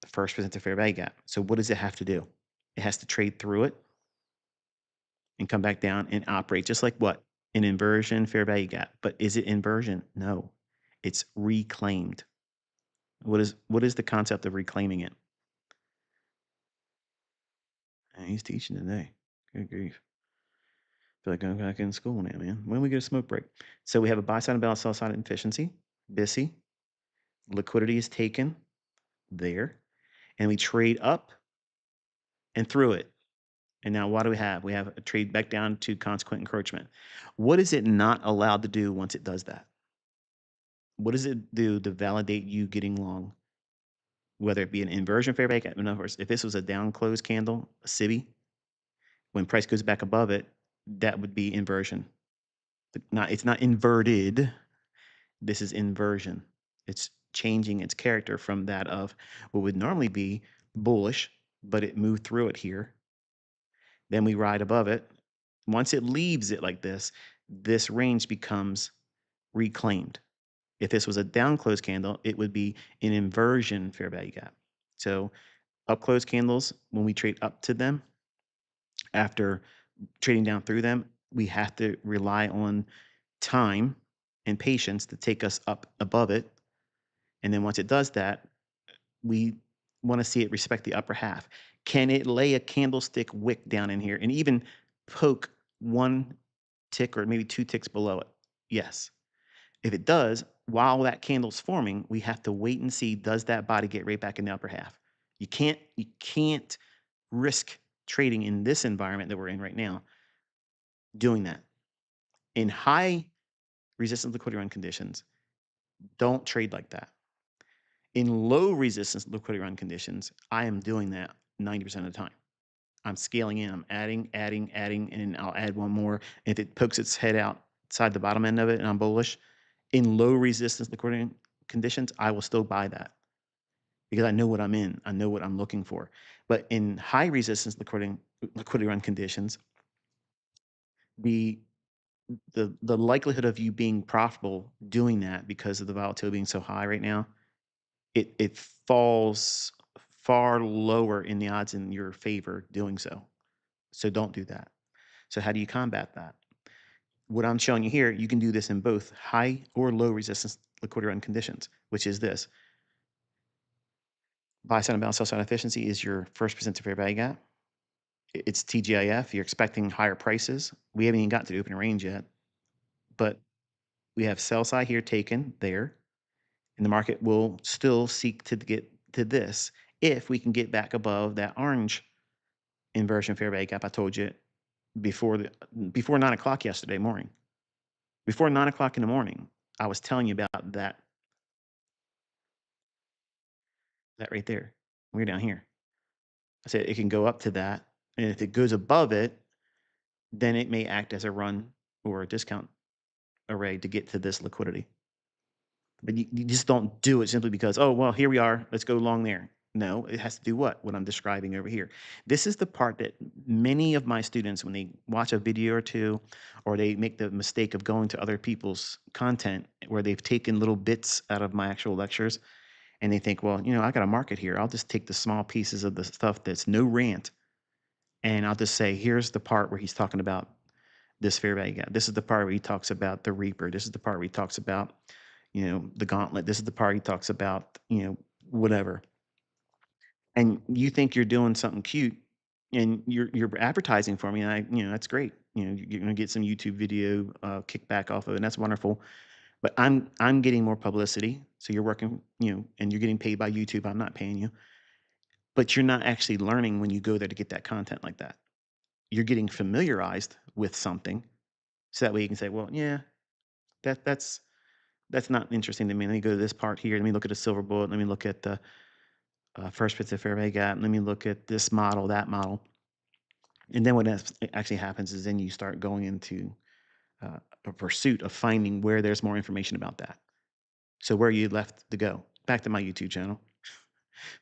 the first present to fair value gap. So what does it have to do? It has to trade through it and come back down and operate just like what? An inversion fair value gap. But is it inversion? No. It's reclaimed. What is the concept of reclaiming it? And he's teaching today. Good grief. Feel like I'm back in school now, man. When we get a smoke break? So we have a buy side and balance, sell side efficiency, BISI. Liquidity is taken there. And we trade up and through it. And now what do we have? We have a trade back down to consequent encroachment. What is it not allowed to do once it does that? What does it do to validate you getting long? Whether it be an inversion fair value, in other words, if this was a down close candle, a SIBI, when price goes back above it, that would be inversion. It's not inverted. This is inversion. It's changing its character from that of what would normally be bullish but it moved through it here. Then we ride above it. Once it leaves it like this range becomes reclaimed. If this was a down close candle, it would be an inversion fair value gap. So up close candles, when we trade up to them, after trading down through them, we have to rely on time and patience to take us up above it. And then once it does that, we want to see it respect the upper half. Can it lay a candlestick wick down in here and even poke one tick or maybe two ticks below it? Yes. If it does, while that candle's forming, we have to wait and see, does that body get right back in the upper half? You can't risk trading in this environment that we're in right now doing that. In high resistance liquidity run conditions, don't trade like that. In low resistance liquidity run conditions, I am doing that 90% of the time. I'm scaling in, I'm adding, and I'll add one more. If it pokes its head outside the bottom end of it and I'm bullish, in low resistance liquidity conditions, I will still buy that because I know what I'm in. I know what I'm looking for. But in high resistance liquidity run conditions, the the likelihood of you being profitable doing that because of the volatility being so high right now, it falls far lower in the odds in your favor doing so. So don't do that. So how do you combat that? What I'm showing you here, you can do this in both high or low resistance liquidity run conditions, which is this. Buy side and balance, sell side efficiency is your first percent to fair value gap. It's TGIF. You're expecting higher prices. We haven't even got to the open range yet, but we have sell side here taken there, and the market will still seek to get to this if we can get back above that orange inversion fair value gap I told you before 9 o'clock yesterday morning. Before 9 o'clock in the morning, I was telling you about that right there. We're down here. I said it can go up to that, and if it goes above it, then it may act as a run or a discount array to get to this liquidity. But you just don't do it simply because, oh, well, here we are. Let's go long there. No, it has to do what I'm describing over here. This is the part that many of my students, when they watch a video or two, or they make the mistake of going to other people's content where they've taken little bits out of my actual lectures and they think, well, I got a market here. I'll just take the small pieces of the stuff that's no rant and I'll just say, here's the part where he's talking about this fair value gap. This is the part where he talks about the Reaper. This is the part where he talks about, the Gauntlet. This is the part he talks about, whatever. And you think you're doing something cute, and you're advertising for me, and that's great. You're gonna get some YouTube video kickback off of it, and that's wonderful. But I'm getting more publicity, so you're working, and you're getting paid by YouTube. I'm not paying you, but you're not actually learning when you go there to get that content like that. You're getting familiarized with something, so that way you can say, well, yeah, that's not interesting to me. Let me go to this part here. Let me look at a silver bullet. Let me look at the first bits of fair value gap. Let me look at this model, that model. And then what actually happens is then you start going into a pursuit of finding where there's more information about that. So where you left to go? Back to my YouTube channel.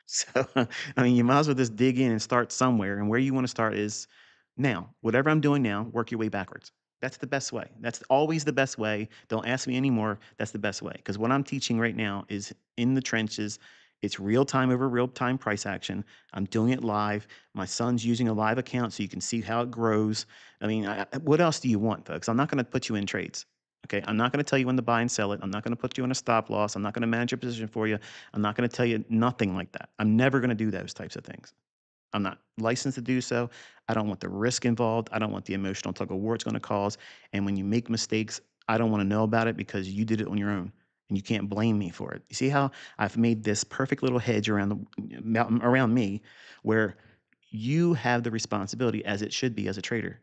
So, I mean, you might as well just dig in and start somewhere. And where you want to start is now. Whatever I'm doing now, work your way backwards. That's the best way. That's always the best way. Don't ask me anymore. That's the best way. Because what I'm teaching right now is in the trenches. It's real time over real time price action. I'm doing it live. My son's using a live account so you can see how it grows. I mean, what else do you want, folks? I'm not going to put you in trades. Okay. I'm not going to tell you when to buy and sell it. I'm not going to put you in a stop loss. I'm not going to manage your position for you. I'm not going to tell you nothing like that. I'm never going to do those types of things. I'm not licensed to do so. I don't want the risk involved. I don't want the emotional tug of war it's going to cause. And when you make mistakes, I don't want to know about it because you did it on your own and you can't blame me for it. You see how I've made this perfect little hedge around me where you have the responsibility as it should be as a trader.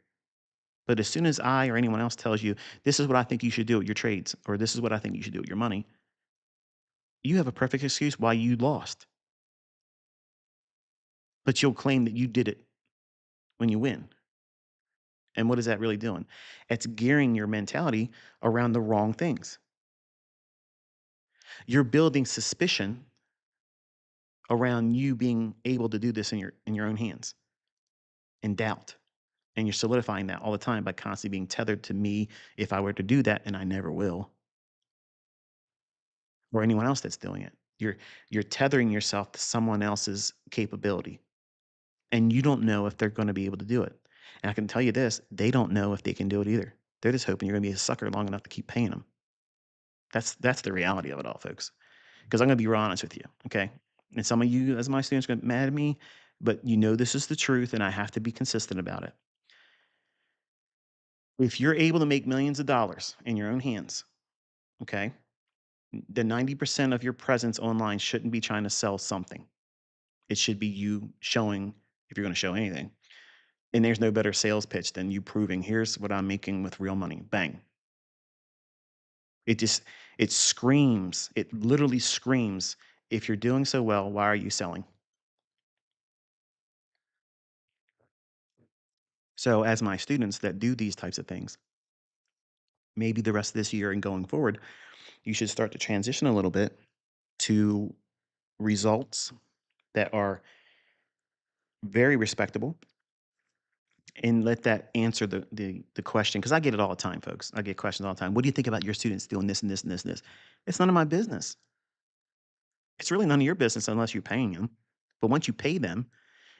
But as soon as I or anyone else tells you, this is what I think you should do with your trades, or this is what I think you should do with your money, you have a perfect excuse why you lost. But you'll claim that you did it when you win. And what is that really doing? It's gearing your mentality around the wrong things. You're building suspicion around you being able to do this in your own hands and doubt. And you're solidifying that all the time by constantly being tethered to me if I were to do that, and I never will, or anyone else that's doing it. You're tethering yourself to someone else's capability, and you don't know if they're going to be able to do it. And I can tell you this, they don't know if they can do it either. They're just hoping you're going to be a sucker long enough to keep paying them. That's the reality of it all, folks. Because I'm going to be real honest with you, okay? And some of you, as my students, are going to be mad at me, but you know this is the truth, and I have to be consistent about it. If you're able to make millions of dollars in your own hands, okay, the 90% of your presence online shouldn't be trying to sell something. It should be you showing, if you're going to show anything. And there's no better sales pitch than you proving, here's what I'm making with real money. Bang. It just, it screams, it literally screams, if you're doing so well, why are you selling? So, as my students that do these types of things, maybe the rest of this year and going forward, you should start to transition a little bit to results that are very respectable, and let that answer the question, because I get it all the time, folks. I get questions all the time. What do you think about your students doing this and this and this and this? It's none of my business. It's really none of your business unless you're paying them. But once you pay them,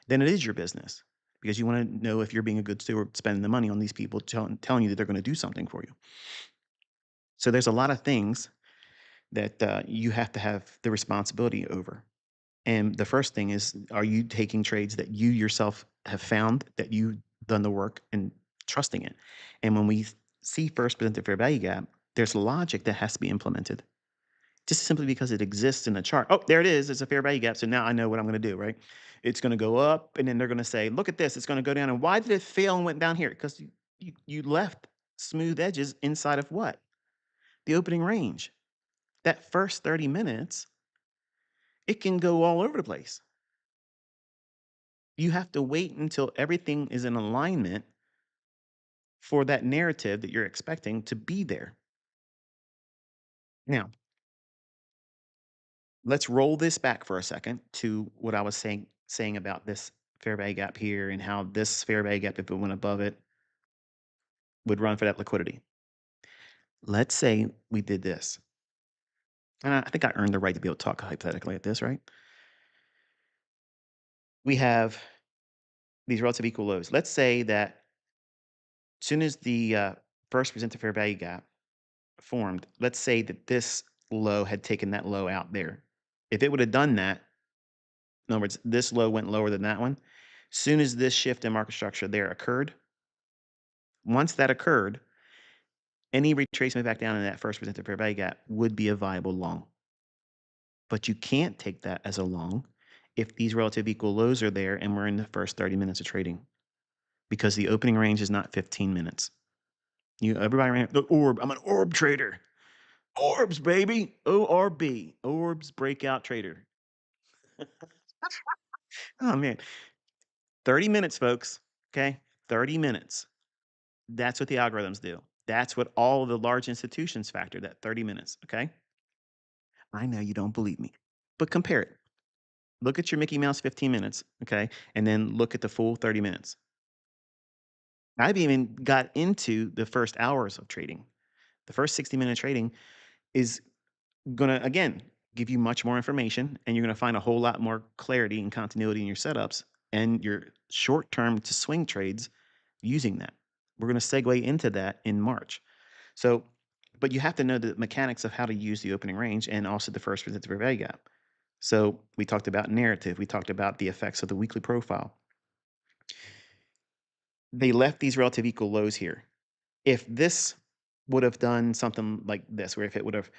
then it is your business, because you want to know if you're being a good steward spending the money on these people telling you that they're going to do something for you. So there's a lot of things that you have to have the responsibility over. And the first thing is, are you taking trades that you yourself have found that you've done the work and trusting it? And when we see first presented fair value gap, there's logic that has to be implemented. Just simply because it exists in the chart. Oh, there it is. It's a fair value gap. So now I know what I'm going to do, right? It's going to go up, and then they're going to say, look at this. It's going to go down. And why did it fail and went down here? Because you left smooth edges inside of what? The opening range. That first 30 minutes, it can go all over the place. You have to wait until everything is in alignment for that narrative that you're expecting to be there. Now, let's roll this back for a second to what I was saying about this fair value gap here, and how this fair value gap, if it went above it, would run for that liquidity. Let's say we did this. And I think I earned the right to be able to talk hypothetically at this, right? We have these relative equal lows. Let's say that as soon as the first presented fair value gap formed, let's say that this low had taken that low out there. If it would have done that, in other words, this low went lower than that one, soon as this shift in market structure there occurred, once that occurred, any retracement back down in that first presented fair value gap would be a viable long. But you can't take that as a long if these relative equal lows are there and we're in the first 30 minutes of trading, because the opening range is not 15 minutes. Everybody ran the orb. I'm an orb trader. Orbs, baby. ORB. Orbs breakout trader. Oh man. 30 minutes, folks. Okay. 30 minutes. That's what the algorithms do. That's what all of the large institutions factor, that 30 minutes. Okay. I know you don't believe me, but compare it. Look at your Mickey Mouse 15 minutes. Okay. And then look at the full 30 minutes. I've even got into the first hours of trading. The first 60-minute trading is going to, again, give you much more information, and you're going to find a whole lot more clarity and continuity in your setups and your short term to swing trades using that. We're going to segue into that in March. So, but you have to know the mechanics of how to use the opening range and also the first presented fair value gap. So we talked about narrative. We talked about the effects of the weekly profile. They left these relative equal lows here. If this would have done something like this, where if it would have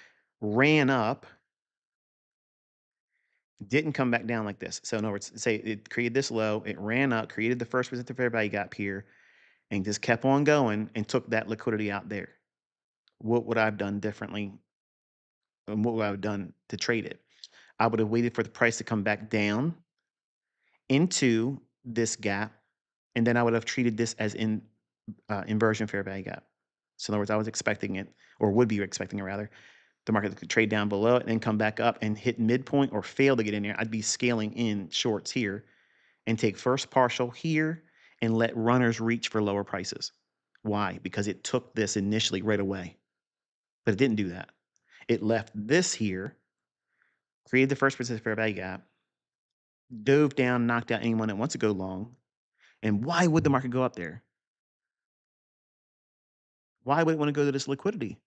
ran up, didn't come back down like this. So in other words, say it created this low, it ran up, created the first presented fair value gap here, and just kept on going and took that liquidity out there. What would I have done differently? And what would I have done to trade it? I would have waited for the price to come back down into this gap, and then I would have treated this as inversion fair value gap. So in other words, I was expecting it, or would be expecting it rather, the market could trade down below it and then come back up and hit midpoint or fail to get in there, I'd be scaling in shorts here and take first partial here and let runners reach for lower prices. Why? Because it took this initially right away, but it didn't do that. It left this here, created the first persistent fair value gap, dove down, knocked out anyone that wants to go long. And why would the market go up there? Why would it want to go to this liquidity?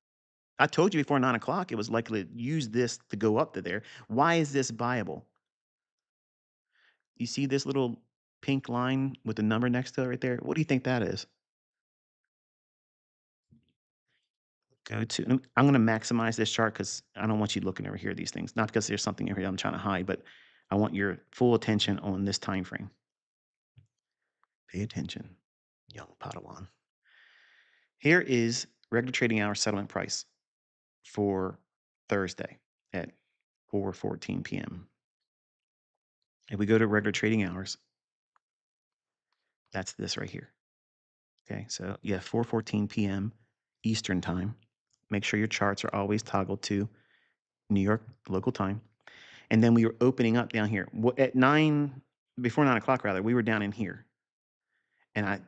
I told you before 9 o'clock it was likely to use this to go up to there. Why is this viable? You see this little pink line with the number next to it right there? What do you think that is? Go to, I'm going to maximize this chart because I don't want you looking over here at these things. Not because there's something over here I'm trying to hide, but I want your full attention on this time frame. Pay attention, young Padawan. Here is regular trading hour settlement price for Thursday at 4:14 p.m. If we go to regular trading hours, that's this right here. Okay, so yeah, 4:14 p.m. Eastern time. Make sure your charts are always toggled to New York local time. And then we were opening up down here. At before 9 o'clock rather, we were down in here. And I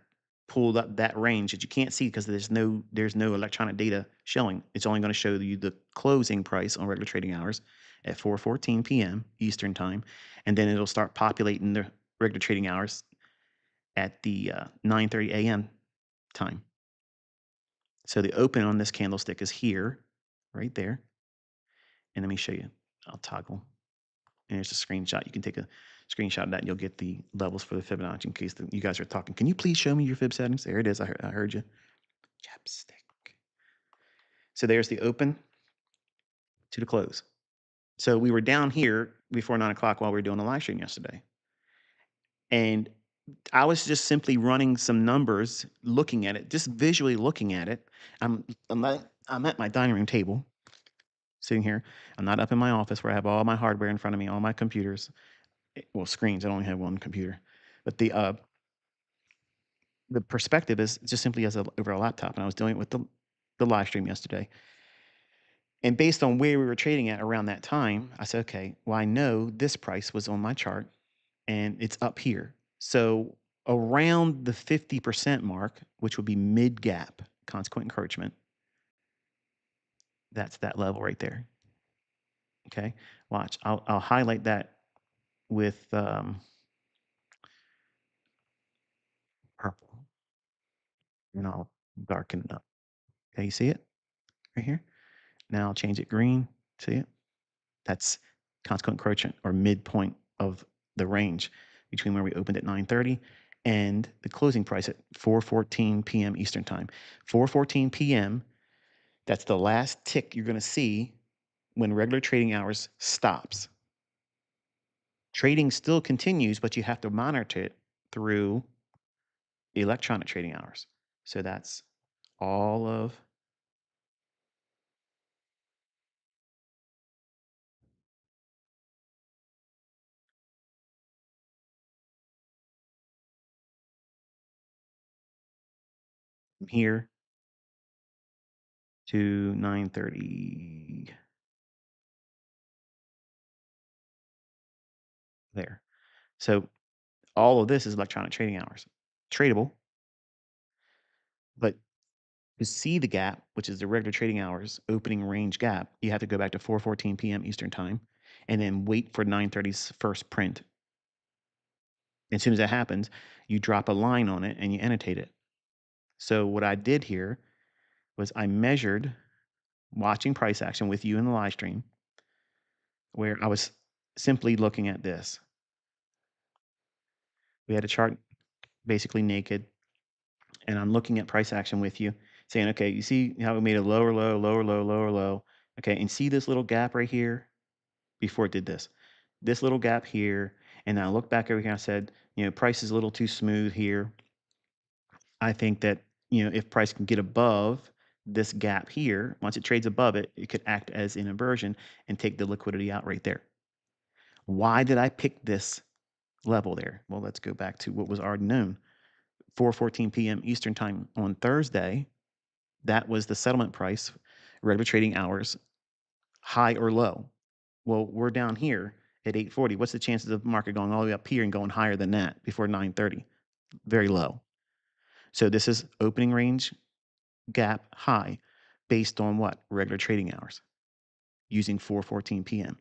pulled up that range that you can't see because there's no electronic data showing. It's only going to show you the closing price on regular trading hours at 4:14 p.m. Eastern time, and then it'll start populating the regular trading hours at the 9:30 a.m. time. So the open on this candlestick is here, right there. And let me show you. I'll toggle. And there's a screenshot. You can take a screenshot of that and you'll get the levels for the Fibonacci in case you guys are talking. Can you please show me your Fib settings? There it is. I heard you. Chapstick. So there's the open to the close. So we were down here before 9 o'clock while we were doing the live stream yesterday. And I was just simply running some numbers, looking at it, just visually looking at it. I'm at my dining room table, sitting here. I'm not up in my office where I have all my hardware in front of me, all my computers. Well, screens. I only have one computer. But the perspective is just simply over a laptop. And I was doing it with the live stream yesterday. And based on where we were trading at around that time, I said, okay, well, I know this price was on my chart and it's up here. So around the 50% mark, which would be mid gap, consequent encouragement, that's that level right there. Okay, watch. I'll highlight that with purple and I'll darken it up. Okay, you see it right here? Now I'll change it green. See it? That's consequent encroachment or midpoint of the range between where we opened at 9:30 and the closing price at 4:14 p.m. Eastern time. 4:14 p.m. That's the last tick you're going to see when regular trading hours stops. Trading still continues, but you have to monitor it through electronic trading hours. So that's all of here to 9:30 there. So all of this is electronic trading hours. Tradable, but to see the gap, which is the regular trading hours opening range gap, you have to go back to 4:14 p.m. Eastern time and then wait for 9:30's first print. As soon as that happens, you drop a line on it and you annotate it. So what I did here was I measured watching price action with you in the live stream where I was simply looking at this. We had a chart basically naked, and I'm looking at price action with you, saying, okay, you see how we made a lower low, lower low, lower low. Okay, and see this little gap right here before it did this. This little gap here, and then I look back over here and I said, price is a little too smooth here. I think that, if price can get above this gap here, once it trades above it, it could act as an inversion and take the liquidity out right there. Why did I pick this level there? Well, let's go back to what was already known. 4:14 p.m. Eastern time on Thursday, that was the settlement price, regular trading hours high or low. Well, we're down here at 840. What's the chances of the market going all the way up here and going higher than that before 930? Very low. So this is opening range gap high based on what? Regular trading hours using 4:14 p.m.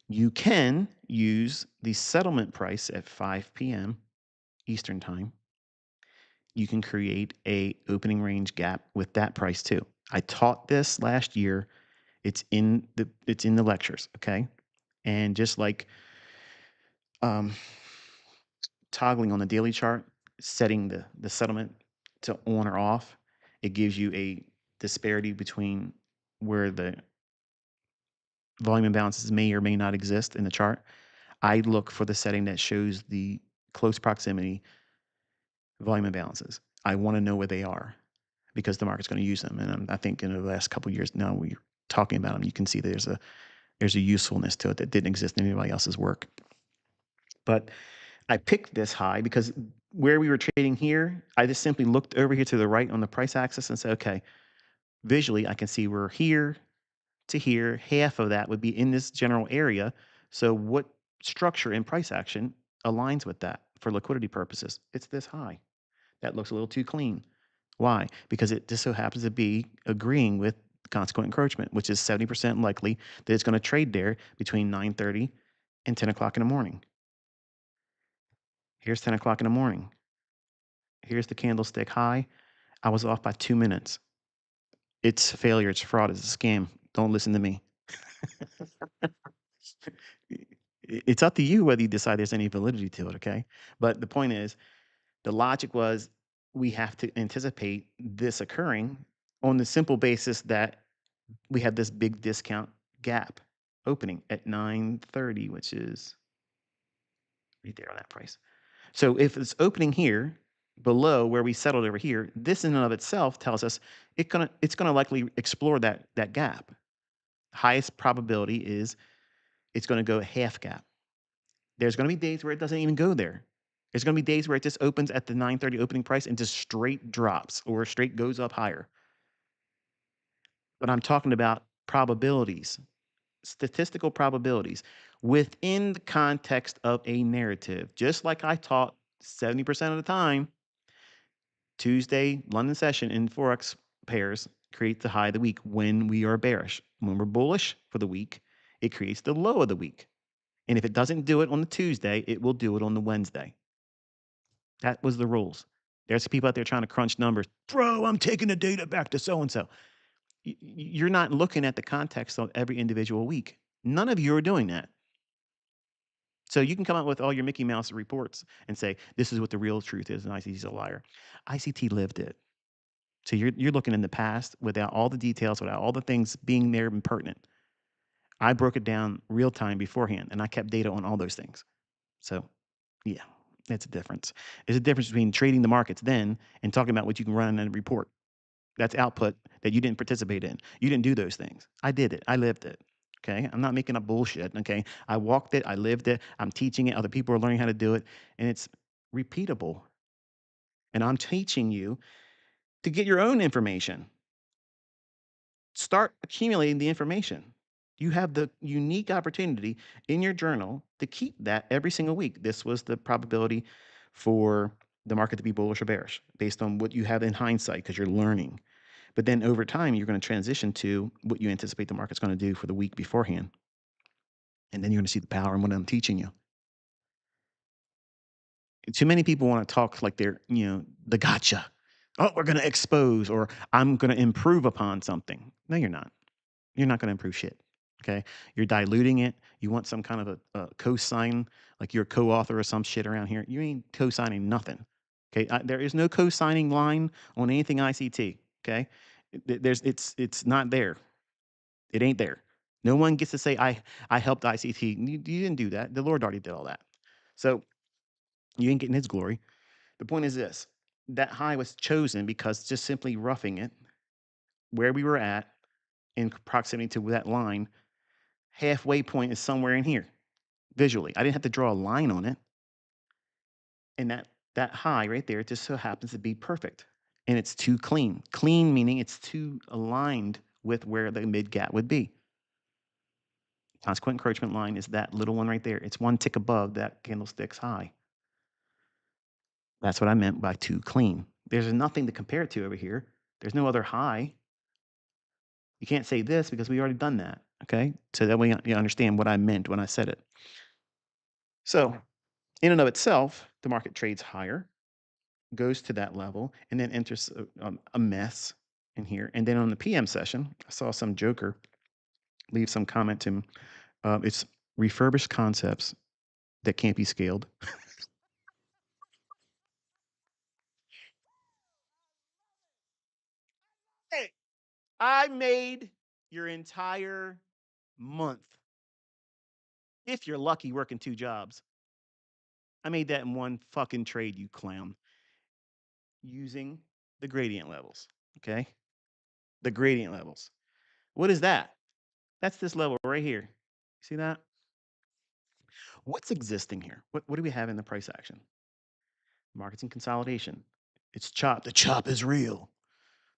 You can use the settlement price at 5 p.m. Eastern time. You can create a opening range gap with that price too. I taught this last year. It's in the lectures, okay? And just like um, toggling on the daily chart, setting the settlement to on or off, it gives you a disparity between where the volume imbalances may or may not exist in the chart. I look for the setting that shows the close proximity volume imbalances. I want to know where they are because the market's going to use them. And I think in the last couple of years now, we're talking about them. You can see there's a usefulness to it that didn't exist in anybody else's work. But I picked this high because where we were trading here, I just simply looked over here to the right on the price axis and said, okay, visually, I can see we're here to here. Half of that would be in this general area. So what structure in price action aligns with that for liquidity purposes? It's this high. That looks a little too clean. Why? Because it just so happens to be agreeing with consequent encroachment, which is 70% likely that it's going to trade there between 9:30 and 10 o'clock in the morning. Here's 10 o'clock in the morning. Here's the candlestick high. I was off by 2 minutes. It's a failure. It's fraud. It's a scam. Don't listen to me. It's up to you whether you decide there's any validity to it, okay? But the point is, the logic was we have to anticipate this occurring on the simple basis that we have this big discount gap opening at 9:30, which is right there on that price. So if it's opening here below where we settled over here, this in and of itself tells us it's gonna likely explore that gap. Highest probability is it's gonna go half gap. There's gonna be days where it doesn't even go there. There's gonna be days where it just opens at the 9:30 opening price and just straight drops or straight goes up higher. But I'm talking about probabilities, statistical probabilities within the context of a narrative. Just like I taught 70% of the time, Tuesday London session in Forex pairs creates the high of the week when we are bearish. When we're bullish for the week, it creates the low of the week. And if it doesn't do it on the Tuesday, it will do it on the Wednesday. That was the rules. There's people out there trying to crunch numbers. Bro, I'm taking the data back to so and so. You're not looking at the context of every individual week. None of you are doing that. So you can come out with all your Mickey Mouse reports and say, this is what the real truth is, and ICT's a liar. ICT lived it. So you're looking in the past without all the details, without all the things being there and pertinent. I broke it down real time beforehand, and I kept data on all those things. So, yeah, it's a difference. There's a difference between trading the markets then and talking about what you can run in a report. That's output that you didn't participate in. You didn't do those things. I did it. I lived it. Okay. I'm not making up bullshit. Okay. I walked it. I lived it. I'm teaching it. Other people are learning how to do it. And it's repeatable. And I'm teaching you to get your own information. Start accumulating the information. You have the unique opportunity in your journal to keep that every single week. This was the probability for the market to be bullish or bearish based on what you have in hindsight because you're learning. But then over time, you're going to transition to what you anticipate the market's going to do for the week beforehand. And then you're going to see the power in what I'm teaching you. Too many people want to talk like they're, the gotcha. Oh, we're going to expose or I'm going to improve upon something. No, you're not. You're not going to improve shit. Okay. You're diluting it. You want some kind of a co-sign, like you're a co-author or some shit around here. You ain't co-signing nothing. Okay. There is no co-signing line on anything ICT. Okay. It's not there. It ain't there. No one gets to say, I helped ICT. You didn't do that. The Lord already did all that. So you ain't getting his glory. The point is this, that high was chosen because just simply roughing it where we were at in proximity to that line, halfway point is somewhere in here visually. I didn't have to draw a line on it. And that high right there just so happens to be perfect. And it's too clean. Clean meaning it's too aligned with where the mid gap would be. Consequent encroachment line is that little one right there. It's one tick above that candlestick's high. That's what I meant by too clean. There's nothing to compare it to over here. There's no other high. You can't say this because we already done that. Okay, so that way you understand what I meant when I said it. So, in and of itself, the market trades higher, goes to that level, and then enters a mess in here. And then on the PM session, I saw some joker leave some comment to him. It's refurbished concepts that can't be scaled. Hey, I made your entire month. If you're lucky working two jobs, I made that in one fucking trade, you clown, using the gradient levels. Okay? The gradient levels. What is that? That's this level right here. See that? What's existing here? What do we have in the price action? Marketing consolidation. It's chop. The chop is real.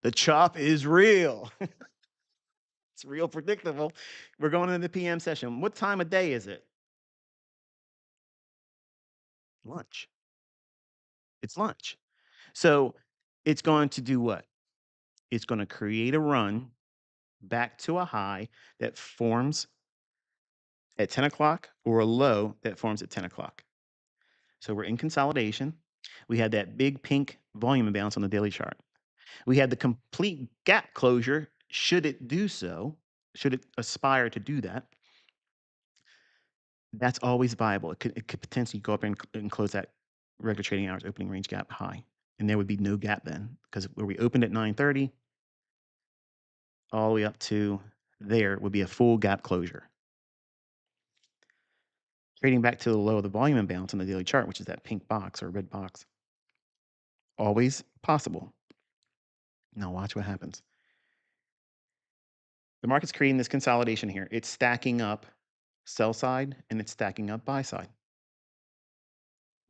The chop is real. It's real predictable. We're going into the PM session. What time of day is it? Lunch. It's lunch. So it's going to do what? It's going to create a run back to a high that forms at 10 o'clock or a low that forms at 10 o'clock. So we're in consolidation. We had that big pink volume imbalance on the daily chart. We had the complete gap closure, should it do so, should it aspire to do that. That's always viable. It could potentially go up and close that regular trading hours opening range gap high. And there would be no gap then because where we opened at 9:30 all the way up to there would be a full gap closure. Trading back to the low of the volume imbalance on the daily chart, which is that pink box or red box. Always possible. Now watch what happens. The market's creating this consolidation here. It's stacking up sell side and it's stacking up buy side.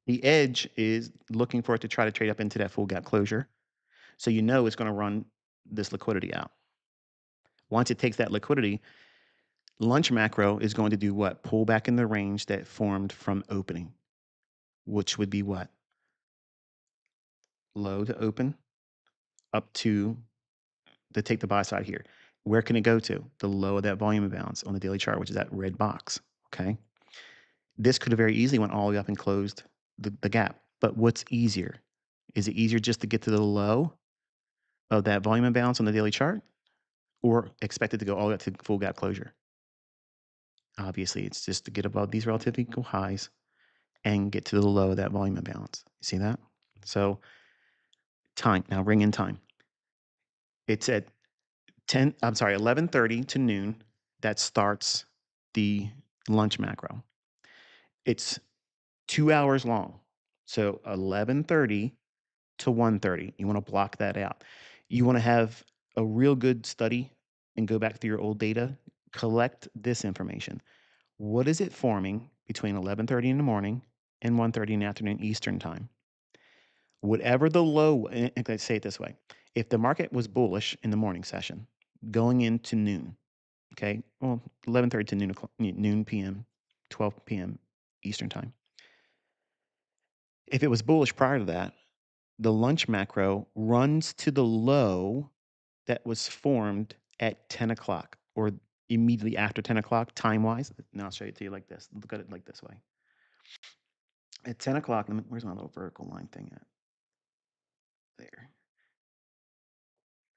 The edge is looking for it to try to trade up into that full gap closure. So you know it's going to run this liquidity out. Once it takes that liquidity, lunch macro is going to do what? Pull back in the range that formed from opening, which would be what? Low to open up to take the buy side here. Where can it go to? The low of that volume imbalance on the daily chart, which is that red box. Okay. This could have very easily went all the way up and closed the gap. But what's easier? Is it easier just to get to the low of that volume imbalance on the daily chart or expect it to go all the way up to full gap closure? Obviously, it's just to get above these relatively equal highs and get to the low of that volume imbalance. You see that? So time, now ring in time. It's at 11:30 to noon. That starts the lunch macro. It's 2 hours long. So 11:30 to 1:30. You want to block that out. You want to have a real good study and go back through your old data, collect this information. What is it forming between 11:30 in the morning and 1:30 in the afternoon Eastern time? Whatever the low, and let's say it this way. If the market was bullish in the morning session going into noon, okay, well, 11:30 to noon p.m., 12 p.m. Eastern time. If it was bullish prior to that, the lunch macro runs to the low that was formed at 10 o'clock or immediately after 10 o'clock time wise. Now I'll show it to you like this. Look at it like this way. At 10 o'clock, where's my little vertical line thing at? There.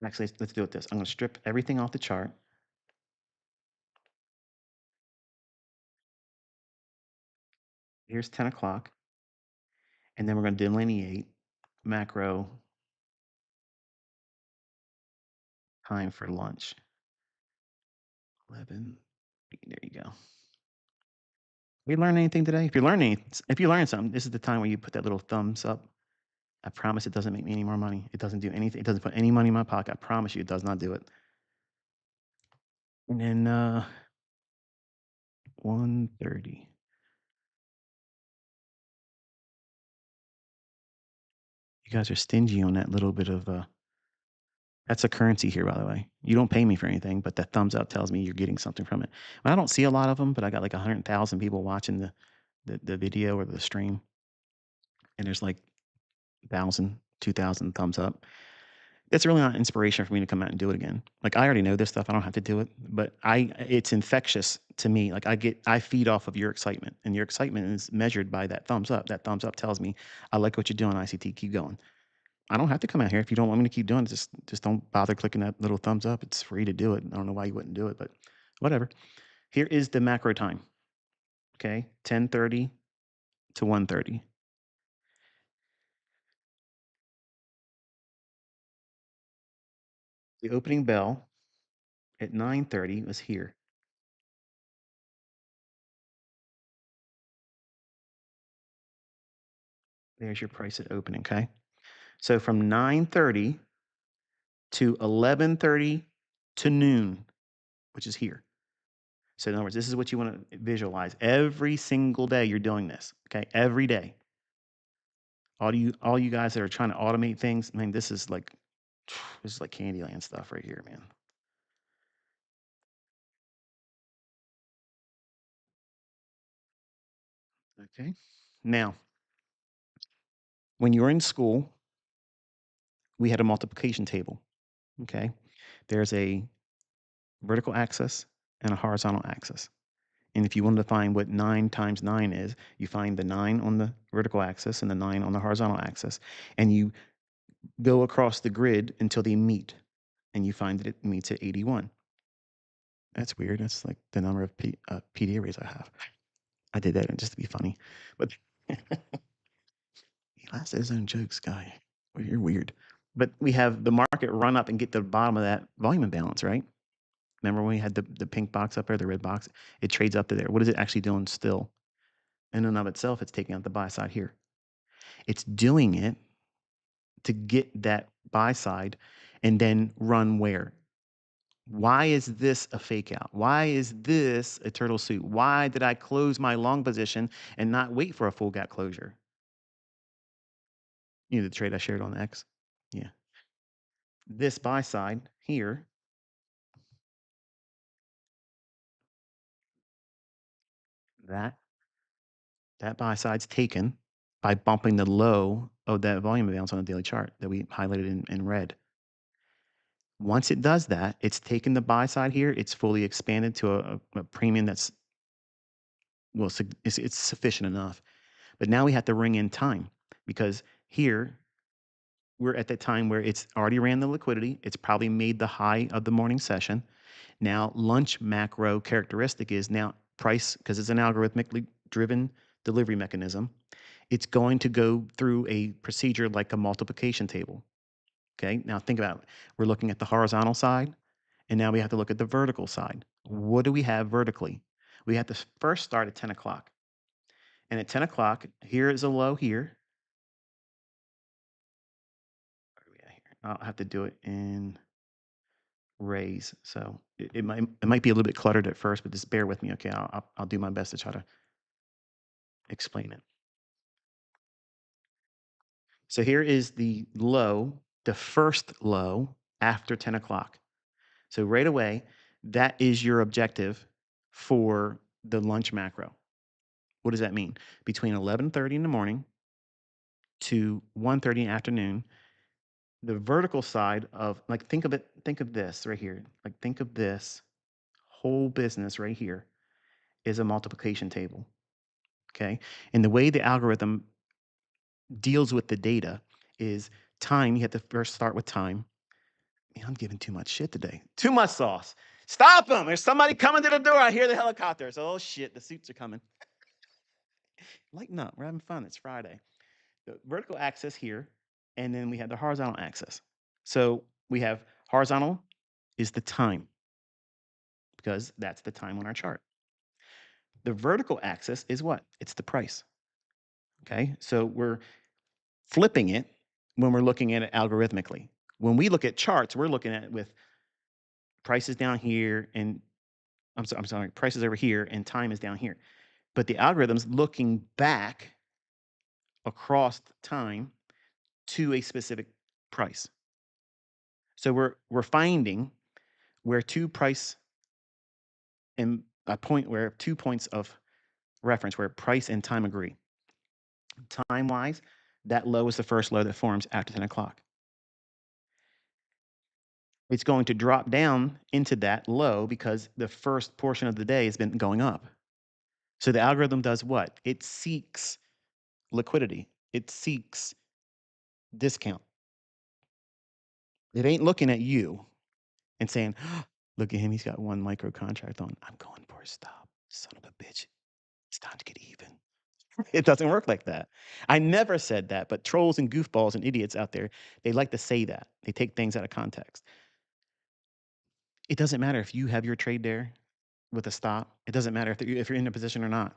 Actually, let's do it this. I'm going to strip everything off the chart. Here's 10 o'clock. And then we're going to delineate macro time for lunch. 11. There you go. We learned anything today? If you learned something, this is the time where you put that little thumbs up. I promise it doesn't make me any more money. It doesn't do anything. It doesn't put any money in my pocket. I promise you, it does not do it. And then 1:30. You guys are stingy on that little bit of That's a currency here, by the way. You don't pay me for anything, but the thumbs up tells me you're getting something from it. I don't see a lot of them, but I got like 100,000 people watching the video or the stream, and there's like 1,000, 2,000 thumbs up. It's really not inspiration for me to come out and do it again. Like, I already know this stuff. I don't have to do it, but it's infectious to me. Like, I feed off of your excitement, and your excitement is measured by that thumbs up. That thumbs up tells me, I like what you're doing, ICT. Keep going. I don't have to come out here if you don't want me to keep doing it. Just don't bother clicking that little thumbs up. It's free to do it. I don't know why you wouldn't do it, but whatever. Here is the macro time. Okay, 10:30 to 1:30. The opening bell at 9:30 was here. There's your price at opening. Okay, so from 9:30 to 11:30 to noon, which is here. So in other words, this is what you want to visualize. Every single day you're doing this. Okay, every day. All you guys that are trying to automate things, man, this is like Candyland stuff right here, man. Okay. Now, when you're in school, we had a multiplication table. Okay. There's a vertical axis and a horizontal axis. And if you want to find what 9 times 9 is, you find the 9 on the vertical axis and the 9 on the horizontal axis. And you go across the grid until they meet. And you find that it meets at 81. That's weird. That's like the number of PD arrays I have. I did that just to be funny. But he laughs at his own jokes, guy. Well, you're weird. But we have the market run up and get to the bottom of that volume imbalance, right? Remember when we had the pink box up there, the red box? It trades up to there. What is it actually doing still? In and of itself, it's taking out the buy side here. It's doing it to get that buy side and then run where? Why is this a fake out? Why is this a turtle suit? Why did I close my long position and not wait for a full gap closure? You know the trade I shared on X? Yeah. This buy side here, that that buy side's taken by bumping the low of that volume imbalance on the daily chart that we highlighted in red. Once it does that, it's taken the buy side here, it's fully expanded to a premium that's, well, it's sufficient enough. But now we have to ring in time because here we're at that time where it's already ran the liquidity. It's probably made the high of the morning session. Now, lunch macro characteristic is now price, because it's an algorithmically driven delivery mechanism. It's going to go through a procedure like a multiplication table. Okay, now think about it. We're looking at the horizontal side, and now we have to look at the vertical side. What do we have vertically? We have to first start at 10 o'clock. And at 10 o'clock, here is a low here. Where are we at here? I'll have to do it in rays. So it might be a little bit cluttered at first, but just bear with me. Okay, I'll do my best to try to explain it. So here is the low, the first low after 10 o'clock. So right away, that is your objective for the lunch macro. What does that mean? Between 11:30 in the morning to 1:30 in the afternoon, the vertical side of, like, think of this right here. Like, think of this whole business right here is a multiplication table. Okay. And the way the algorithm deals with the data is time. You have to first start with time. Man, I'm giving too much shit today. Too much sauce. Stop them. There's somebody coming to the door. I hear the helicopters. Oh shit, the suits are coming. Lighten up. We're having fun. It's Friday. The vertical axis here, and then we have the horizontal axis. So we have horizontal is the time because that's the time on our chart. The vertical axis is what? It's the price. Okay. So we're flipping it when we're looking at it algorithmically. When we look at charts, we're looking at it with prices down here and I'm sorry, prices over here and time is down here. But the algorithm's looking back across time to a specific price. So we're finding where two price and a point where 2 points of reference where price and time agree. Time-wise, that low is the first low that forms after 10 o'clock. It's going to drop down into that low because the first portion of the day has been going up. So the algorithm does what? It seeks liquidity. It seeks discount. It ain't looking at you and saying, look at him, he's got one micro contract on. I'm going for a stop. Son of a bitch. It's time to get even. It doesn't work like that. I never said that, but trolls and goofballs and idiots out there, they like to say that. They take things out of context. It doesn't matter if you have your trade there with a stop. It doesn't matter if you're in a position or not.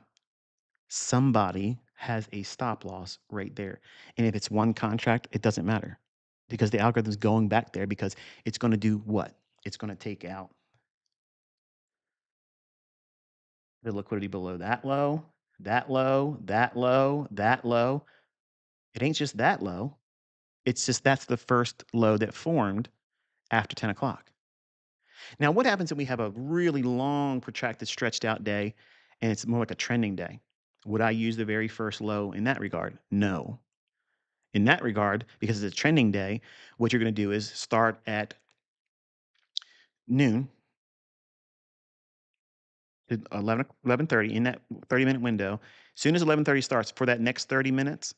Somebody has a stop loss right there. And if it's one contract, it doesn't matter because the algorithm's going back there because it's going to do what? It's going to take out the liquidity below that low, that low, that low, that low. It ain't just that low. It's just that's the first low that formed after 10 o'clock. Now, what happens if we have a really long, protracted, stretched out day and it's more like a trending day? Would I use the very first low in that regard? No. In that regard, because it's a trending day, what you're going to do is start at noon to 11:30 in that 30-minute window. As soon as 11:30 starts, for that next 30 minutes,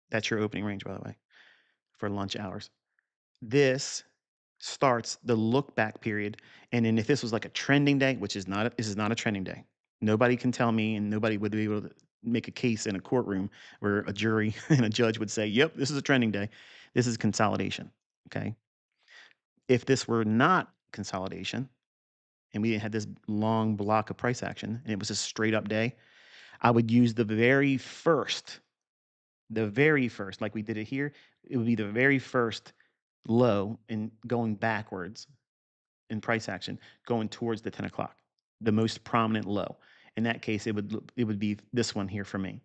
that's your opening range, by the way, for lunch hours. This starts the look back period. And then if this was like a trending day, which is not, this is not a trending day. Nobody can tell me, and nobody would be able to make a case in a courtroom where a jury and a judge would say, yep, this is a trending day. This is consolidation. Okay. If this were not consolidation and we didn't have this long block of price action and it was a straight up day, I would use the very first, like we did it here, it would be the very first low and going backwards in price action, going towards the 10 o'clock, the most prominent low. In that case, it would be this one here for me.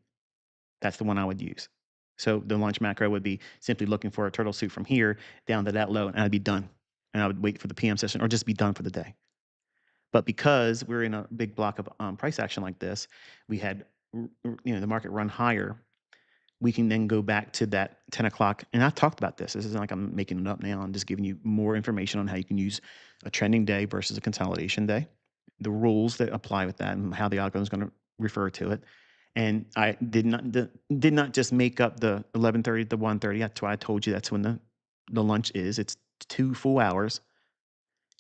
That's the one I would use. So the launch macro would be simply looking for a turtle soup from here down to that low, and I'd be done. And I would wait for the PM session or just be done for the day. But because we're in a big block of price action like this, we had the market run higher. We can then go back to that 10 o'clock. And I've talked about this. This isn't like I'm making it up now. I'm just giving you more information on how you can use a trending day versus a consolidation day, the rules that apply with that, and how the algorithm is going to refer to it. And I did not just make up the 11:30 to 1:30. That's why I told you that's when the lunch is. It's 2 full hours.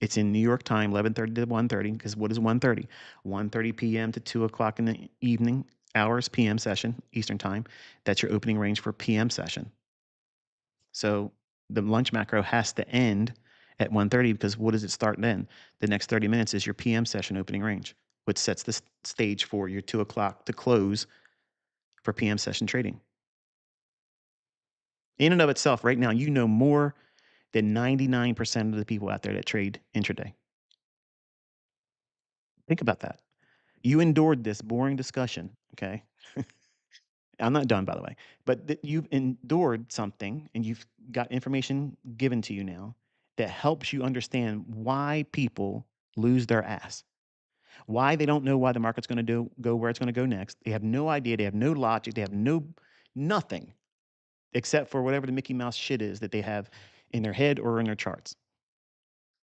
It's in New York time, 11:30 to 1:30. Because what is 1:30? 1:30 p.m. to 2 o'clock in the evening hours PM session, Eastern time. That's your opening range for PM session. So the lunch macro has to end at 1:30 because what does it start then? The next 30 minutes is your PM session opening range, which sets the stage for your 2 o'clock to close for PM session trading. In and of itself, right now, you know more than 99% of the people out there that trade intraday. Think about that. You endured this boring discussion, okay? I'm not done, by the way. But you've endured something and you've got information given to you now that helps you understand why people lose their ass, why they don't know why the market's going to go where it's going to go next. They have no idea. They have no logic. They have nothing except for whatever the Mickey Mouse shit is that they have in their head or in their charts.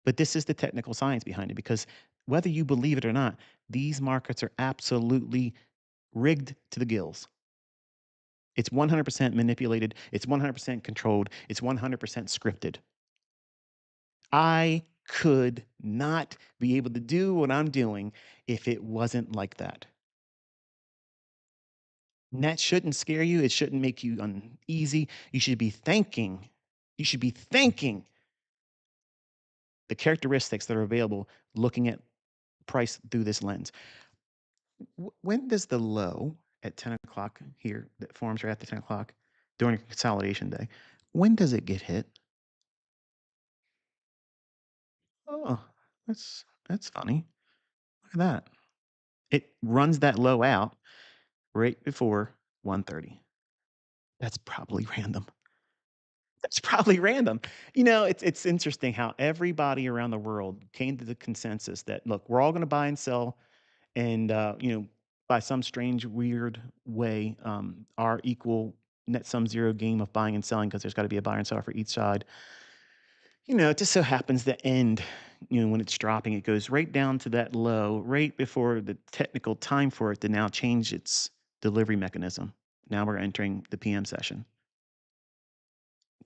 But this is the technical science behind it because whether you believe it or not, these markets are absolutely rigged to the gills. It's 100% manipulated. It's 100% controlled. It's 100% scripted. I could not be able to do what I'm doing if it wasn't like that. And that shouldn't scare you. It shouldn't make you uneasy. You should be thanking. You should be thanking the characteristics that are available looking at price through this lens. When does the low at 10 o'clock here that forms right after 10 o'clock during a consolidation day, when does it get hit? Oh, that's funny. Look at that. It runs that low out right before 1:30. That's probably random. That's probably random. It's interesting how everybody around the world came to the consensus that, look, we're all gonna buy and sell, and, by some strange, weird way, our equal net sum zero game of buying and selling, because 'cause there's gotta be a buyer and seller for each side. It just so happens the end, when it's dropping, it goes right down to that low right before the technical time for it to now change its delivery mechanism. Now we're entering the PM session.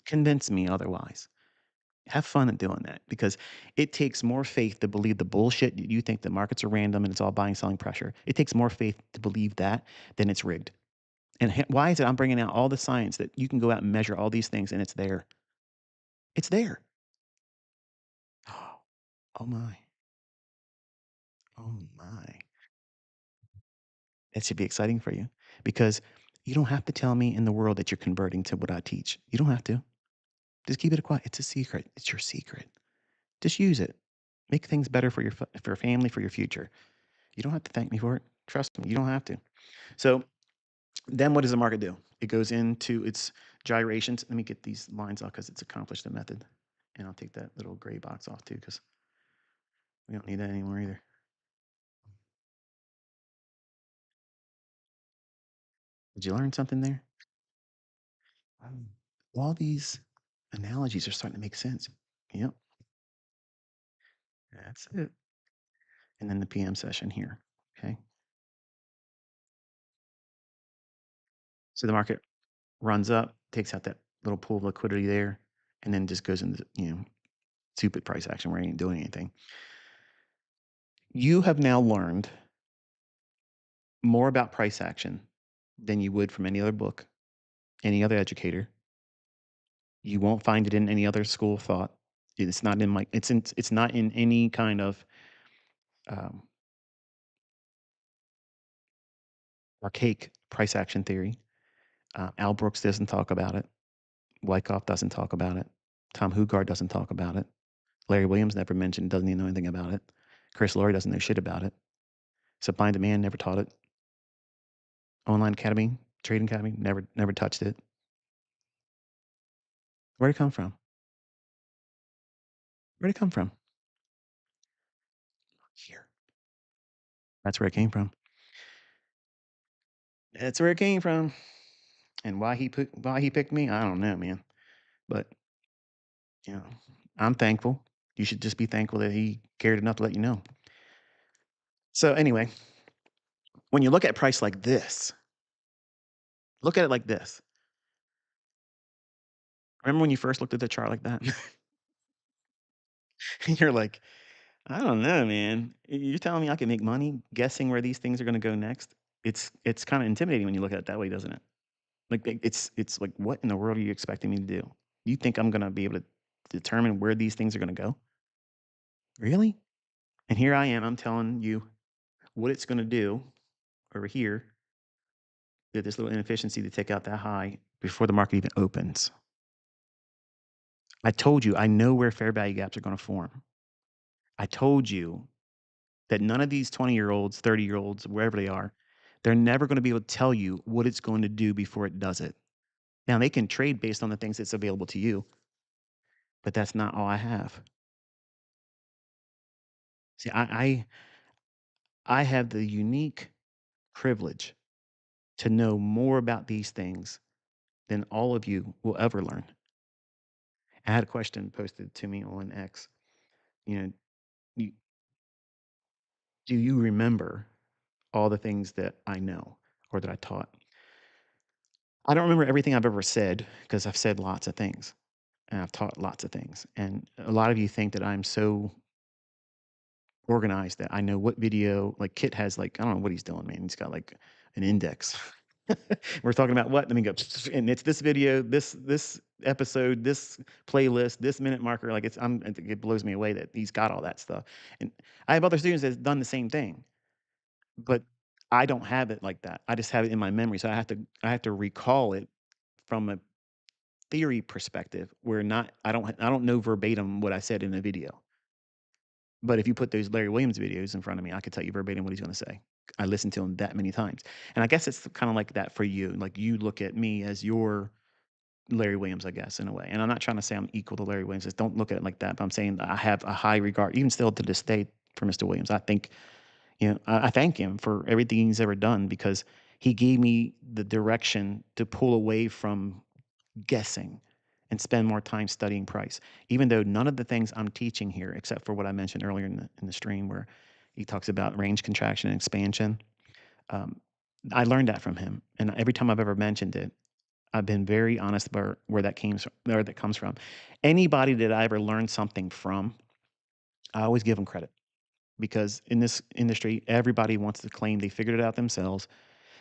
Convince me otherwise. Have fun at doing that, because it takes more faith to believe the bullshit that you think the markets are random and it's all buying selling pressure. It takes more faith to believe that than it's rigged. And why is it I'm bringing out all the science that you can go out and measure all these things and it's there? It's there. Oh my. Oh my. That should be exciting for you, because you don't have to tell me in the world that you're converting to what I teach. You don't have to. Just keep it quiet. It's a secret. It's your secret. Just use it. Make things better for for your family, for your future. You don't have to thank me for it. Trust me, you don't have to. So then what does the market do? It goes into its gyrations. Let me get these lines off because it's accomplished the method. And I'll take that little gray box off too, because we don't need that anymore either. Did you learn something there? Um, all these analogies are starting to make sense. Yep, that's it. And then the PM session here. Okay. So the market runs up, takes out that little pool of liquidity there, and then just goes into, stupid price action where it ain't doing anything. You have now learned more about price action than you would from any other book, any other educator. You won't find it in any other school of thought. It's not in my it's not in any kind of um, archaic price action theory. Al Brooks doesn't talk about it. Wyckoff doesn't talk about it. Tom Hugard doesn't talk about it. Larry Williams never mentioned, doesn't even know anything about it. Chris Laurie doesn't know shit about it. Supply and demand never taught it. Online Academy, Trading Academy never touched it. Where'd it come from? Where'd it come from? Here. That's where it came from. That's where it came from. And why he picked me, I don't know, man. But you know, I'm thankful. You should just be thankful that he cared enough to let you know. So anyway, when you look at price like this, look at it like this. Remember when you first looked at the chart like that? And you're like, I don't know, man. You're telling me I can make money guessing where these things are going to go next? It's kind of intimidating when you look at it that way, doesn't it? Like it's like, what in the world are you expecting me to do? You think I'm going to be able to determine where these things are going to go? Really? And here I am. I'm telling you what it's going to do over here. Did this little inefficiency to take out that high before the market even opens. I told you I know where fair value gaps are going to form. I told you that none of these 20-year-olds, 30-year-olds, wherever they are, they're never going to be able to tell you what it's going to do before it does it. Now, they can trade based on the things that's available to you, but that's not all I have. See, I have the unique privilege to know more about these things than all of you will ever learn. I had a question posted to me on X. You know, you, do you remember all the things that I know or that I taught? I don't remember everything I've ever said because I've said lots of things and I've taught lots of things. And a lot of you think that I'm so organized that I know what video, like Kit has, like, I don't know what he's doing, man. He's got like an index. We're talking about what? Let me go. And it's this video, this episode, this playlist, this minute marker. Like it blows me away that he's got all that stuff. And I have other students that's done the same thing, but I don't have it like that. I just have it in my memory. So I have to recall it from a theory perspective where not I don't know verbatim what I said in the video. But if you put those Larry Williams videos in front of me, I could tell you verbatim what he's going to say. I listened to him that many times. And I guess it's kind of like that for you. Like you look at me as your Larry Williams, I guess, in a way. And I'm not trying to say I'm equal to Larry Williams. Just don't look at it like that. But I'm saying that I have a high regard, even still to this day, for Mr. Williams. I think, I thank him for everything he's ever done because he gave me the direction to pull away from guessing and spend more time studying price. Even though none of the things I'm teaching here, except for what I mentioned earlier in the stream, where he talks about range contraction and expansion, um, I learned that from him. And every time I've ever mentioned it, I've been very honest about where that came from, where that comes from. Anybody that I ever learned something from, I always give them credit because in this industry, everybody wants to claim they figured it out themselves.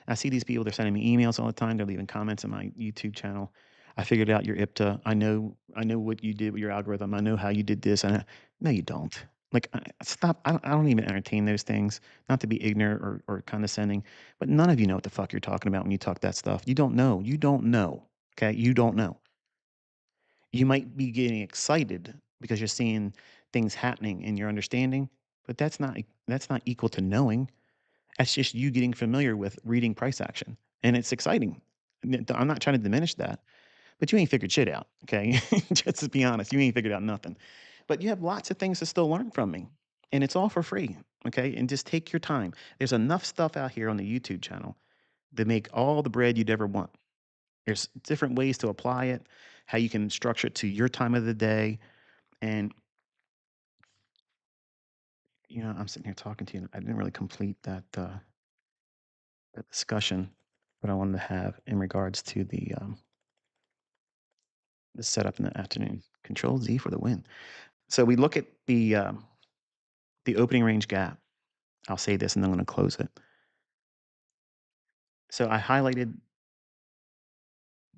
I see these people, they're sending me emails all the time. They're leaving comments on my YouTube channel. I figured out your IPTA. I know what you did with your algorithm. I know how you did this. No, you don't. Like, stop. I don't even entertain those things. Not to be ignorant or condescending, but none of you know what the fuck you're talking about when you talk that stuff. You don't know. You don't know. Okay, you don't know. You might be getting excited because you're seeing things happening in your understanding, but that's not equal to knowing. That's just you getting familiar with reading price action, and it's exciting. I'm not trying to diminish that, but you ain't figured shit out, okay? Just to be honest, you ain't figured out nothing. But you have lots of things to still learn from me, and it's all for free, okay? And just take your time. There's enough stuff out here on the YouTube channel to make all the bread you'd ever want. There's different ways to apply it, how you can structure it to your time of the day, and I'm sitting here talking to you, and I didn't really complete that discussion that I wanted to have in regards to the setup in the afternoon. Control Z for the win. So we look at the opening range gap. I'll say this, and then I'm going to close it. So I highlighted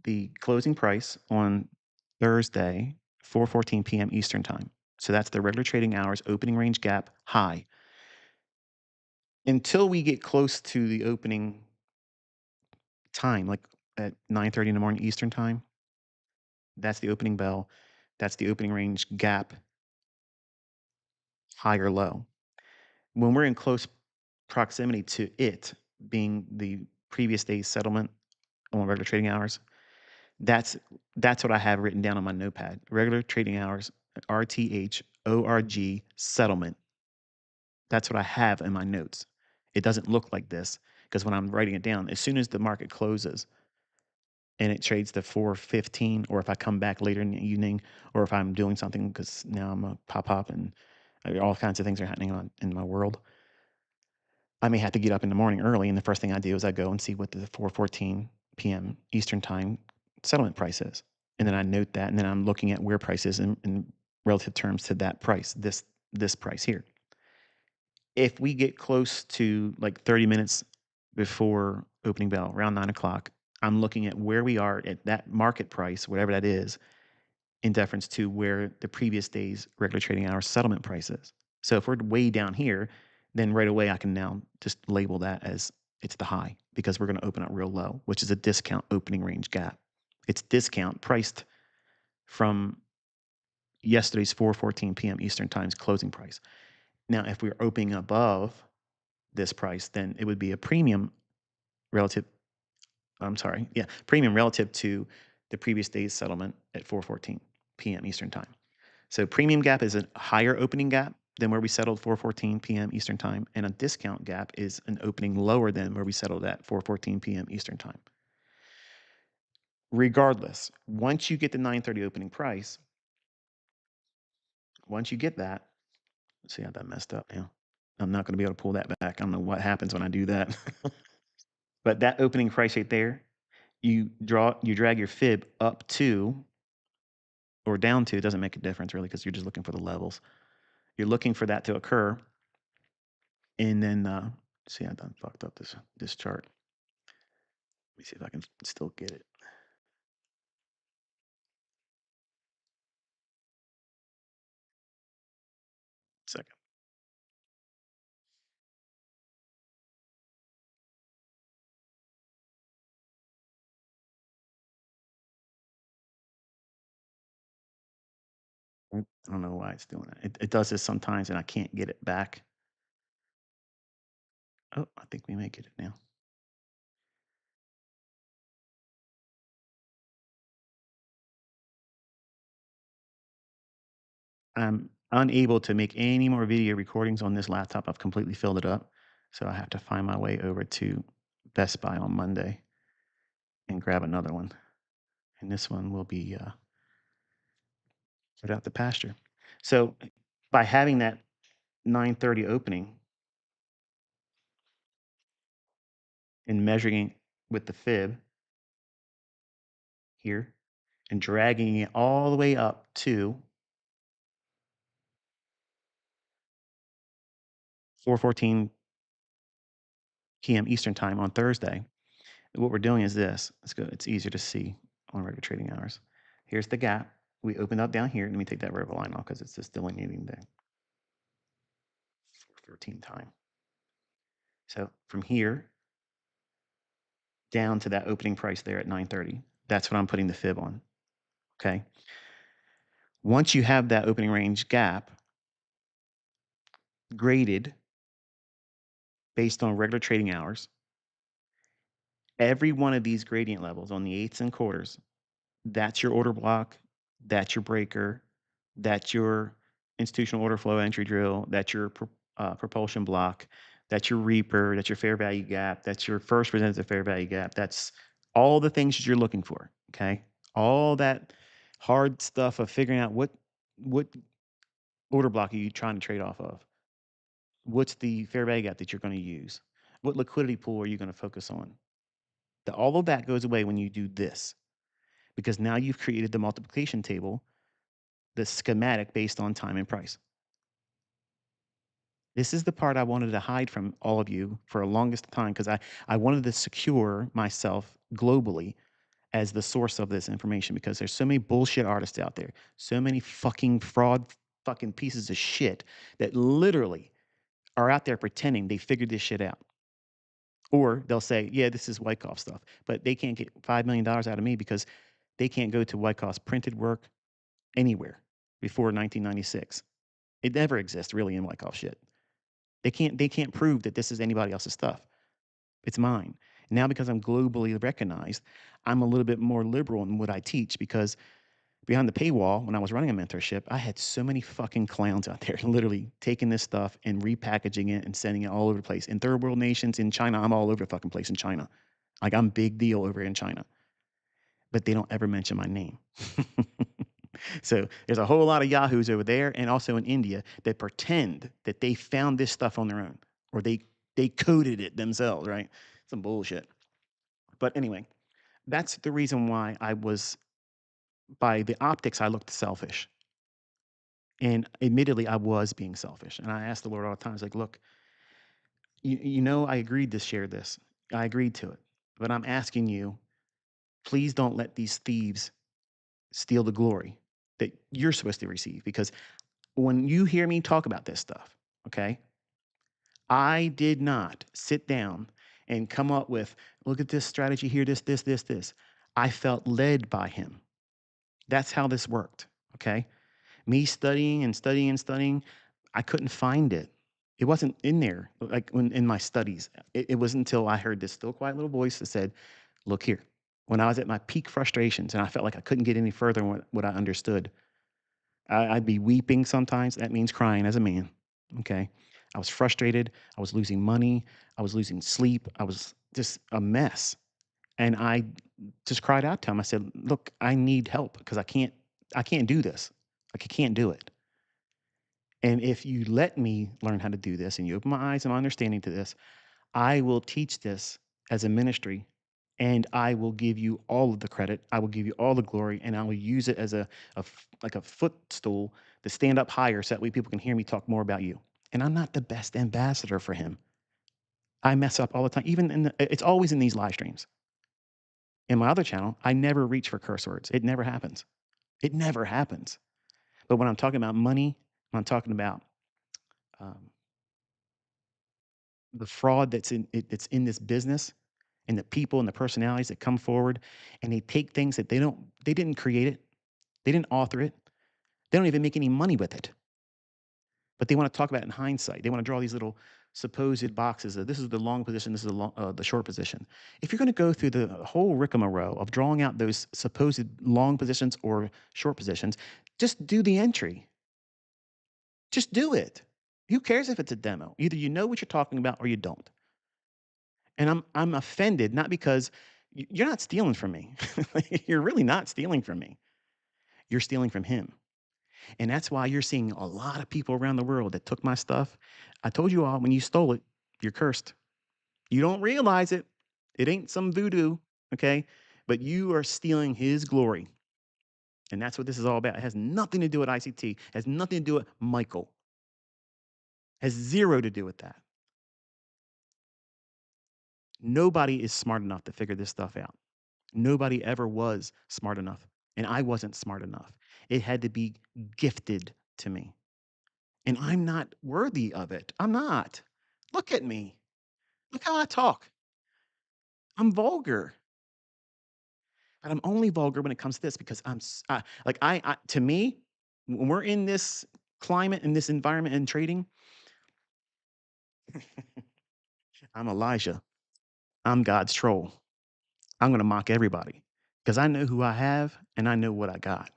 the closing price on Thursday, 4:14 p.m. Eastern time. So that's the regular trading hours opening range gap high. Until we get close to the opening time, like at 9:30 in the morning Eastern time, that's the opening bell. That's the opening range gap, high or low. When we're in close proximity to it being the previous day's settlement on regular trading hours, that's that's what I have written down on my notepad. Regular trading hours, RTH, ORG, settlement. That's what I have in my notes. It doesn't look like this because when I'm writing it down, as soon as the market closes and it trades to 4:15, or if I come back later in the evening, or if I'm doing something because now I'm a pop and all kinds of things are happening in my world, I may have to get up in the morning early, and the first thing I do is I go and see what the 4:14 p.m. Eastern time settlement price is, and then I note that, and then I'm looking at where price is in relative terms to that price, this price here. If we get close to like 30 minutes before opening bell, around 9 o'clock, I'm looking at where we are at that market price, whatever that is, in deference to where the previous day's regular trading hour settlement price is. So if we're way down here, then right away I can now just label that as it's the high because we're going to open up real low, which is a discount opening range gap. It's discount priced from yesterday's 4:14 p.m. Eastern Time's closing price. Now, if we're opening above this price, then it would be a premium relative. I'm sorry, yeah, premium relative to the previous day's settlement at 4:14 p.m. Eastern Time. So premium gap is a higher opening gap than where we settled 4:14 p.m. Eastern Time, and a discount gap is an opening lower than where we settled at 4:14 p.m. Eastern Time. Regardless, once you get the 9:30 opening price, once you get that, let's see how that messed up now. I'm not going to be able to pull that back. I don't know what happens when I do that. But that opening price right there, you drag your fib up to or down to, it doesn't make a difference really because you're just looking for the levels. You're looking for that to occur, and then see, I done fucked up this chart. Let me see if I can still get it. Second. I don't know why it's doing that. It does this sometimes, and I can't get it back. Oh, I think we may get it now. I'm unable to make any more video recordings on this laptop. I've completely filled it up. So I have to find my way over to Best Buy on Monday and grab another one. And this one will be put out the pasture. So by having that 9:30 opening and measuring with the fib here and dragging it all the way up to 4:14 p.m. Eastern time on Thursday, what we're doing is this. Let's go. It's easier to see on regular trading hours. Here's the gap. We open up down here. Let me take that vertical line off because it's just delineating the 4:13 time. So from here down to that opening price there at 9:30, that's what I'm putting the fib on. Okay. Once you have that opening range gap graded based on regular trading hours, every one of these gradient levels on the eighths and quarters, that's your order block, that's your breaker, that's your institutional order flow entry drill, that's your propulsion block, that's your reaper, that's your fair value gap, that's your first presented fair value gap. That's all the things that you're looking for. Okay, all that hard stuff of figuring out what order block are you trying to trade off of. What's the fair value gap that you're going to use? What liquidity pool are you going to focus on? All of that goes away when you do this, because now you've created the multiplication table, the schematic based on time and price. This is the part I wanted to hide from all of you for a longest time because I wanted to secure myself globally as the source of this information because there's so many bullshit artists out there, so many fucking fraud fucking pieces of shit that literally are out there pretending they figured this shit out. Or they'll say, yeah, this is Wyckoff stuff, but they can't get $5 million out of me because they can't go to Wyckoff's printed work anywhere before 1996. It never exists really in Wyckoff shit. They can't prove that this is anybody else's stuff. It's mine. Now because I'm globally recognized, I'm a little bit more liberal in what I teach because behind the paywall, when I was running a mentorship, I had so many fucking clowns out there literally taking this stuff and repackaging it and sending it all over the place. In third world nations, in China, I'm all over the fucking place in China. Like I'm big deal over in China, but they don't ever mention my name. So there's a whole lot of yahoos over there and also in India that pretend that they found this stuff on their own or they coded it themselves, right? Some bullshit. But anyway, that's the reason why I was by the optics I looked selfish. And admittedly, I was being selfish. And I asked the Lord all the time, I was like, look, I agreed to share this. I agreed to it. But I'm asking you, please don't let these thieves steal the glory that you're supposed to receive. Because when you hear me talk about this stuff, okay, I did not sit down and come up with, look at this strategy here, this. I felt led by him. That's how this worked, okay? Me studying and studying and studying, I couldn't find it. It wasn't in there, like when in my studies. It wasn't until I heard this still quiet little voice that said, look here. When I was at my peak frustrations and I felt like I couldn't get any further in what I understood, I'd be weeping sometimes. That means crying as a man. Okay. I was frustrated. I was losing money. I was losing sleep. I was just a mess. And I just cried out to him. I said, look, I need help because I can't do this. Like I can't do it. And if you let me learn how to do this and you open my eyes and my understanding to this, I will teach this as a ministry and I will give you all of the credit. I will give you all the glory and I will use it as like a footstool to stand up higher so that way people can hear me talk more about you. And I'm not the best ambassador for him. I mess up all the time. Even it's always in these live streams. In my other channel, I never reach for curse words. It never happens. It never happens. But when I'm talking about money, when I'm talking about um, the fraud that's in this business and the people and the personalities that come forward and they take things that they didn't create it, they didn't author it, they don't even make any money with it, but they want to talk about it in hindsight. They want to draw these little supposed boxes of this is the long position, this is the short position. If you're going to go through the whole rigmarole of drawing out those supposed long positions or short positions, just do the entry. Just do it. Who cares if it's a demo? Either you know what you're talking about or you don't. And I'm offended not because you're not stealing from me. You're really not stealing from me. You're stealing from him. And that's why you're seeing a lot of people around the world that took my stuff. I told you all when you stole it, you're cursed. You don't realize it. It ain't some voodoo, okay? But you are stealing his glory. And that's what this is all about. It has nothing to do with ICT. It has nothing to do with Michael. It has zero to do with that. Nobody is smart enough to figure this stuff out. Nobody ever was smart enough. And I wasn't smart enough. It had to be gifted to me. And I'm not worthy of it. I'm not. Look at me. Look how I talk. I'm vulgar. And I'm only vulgar when it comes to this because like to me, when we're in this climate, in this environment and trading, I'm Elijah. I'm God's troll. I'm going to mock everybody because I know who I have and I know what I got.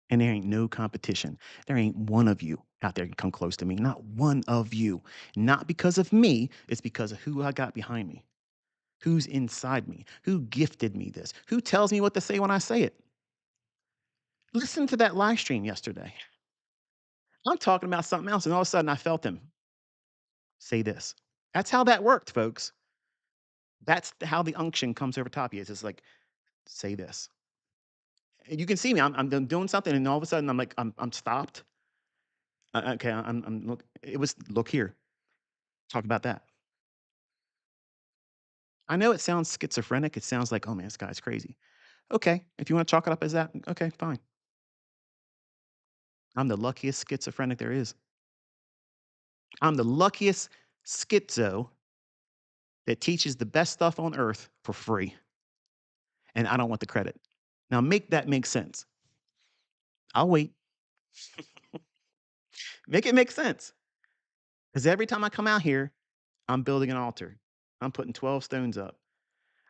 And there ain't no competition. There ain't one of you out there can come close to me. Not one of you. Not because of me, it's because of who I got behind me. Who's inside me? Who gifted me this? Who tells me what to say when I say it? Listen to that live stream yesterday. I'm talking about something else, and all of a sudden I felt him say this. That's how that worked, folks. That's how the unction comes over top of you. It's just like, say this. And you can see me. I'm doing something, and all of a sudden I'm like, I'm stopped. Okay, I'm look. It was look here. Talk about that. I know it sounds schizophrenic. It sounds like, oh man, this guy's crazy. Okay, if you want to chalk it up as that, okay, fine. I'm the luckiest schizophrenic there is. I'm the luckiest schizo that teaches the best stuff on earth for free, and I don't want the credit. Now make that make sense. I'll wait. Make it make sense. Because every time I come out here, I'm building an altar. I'm putting 12 stones up.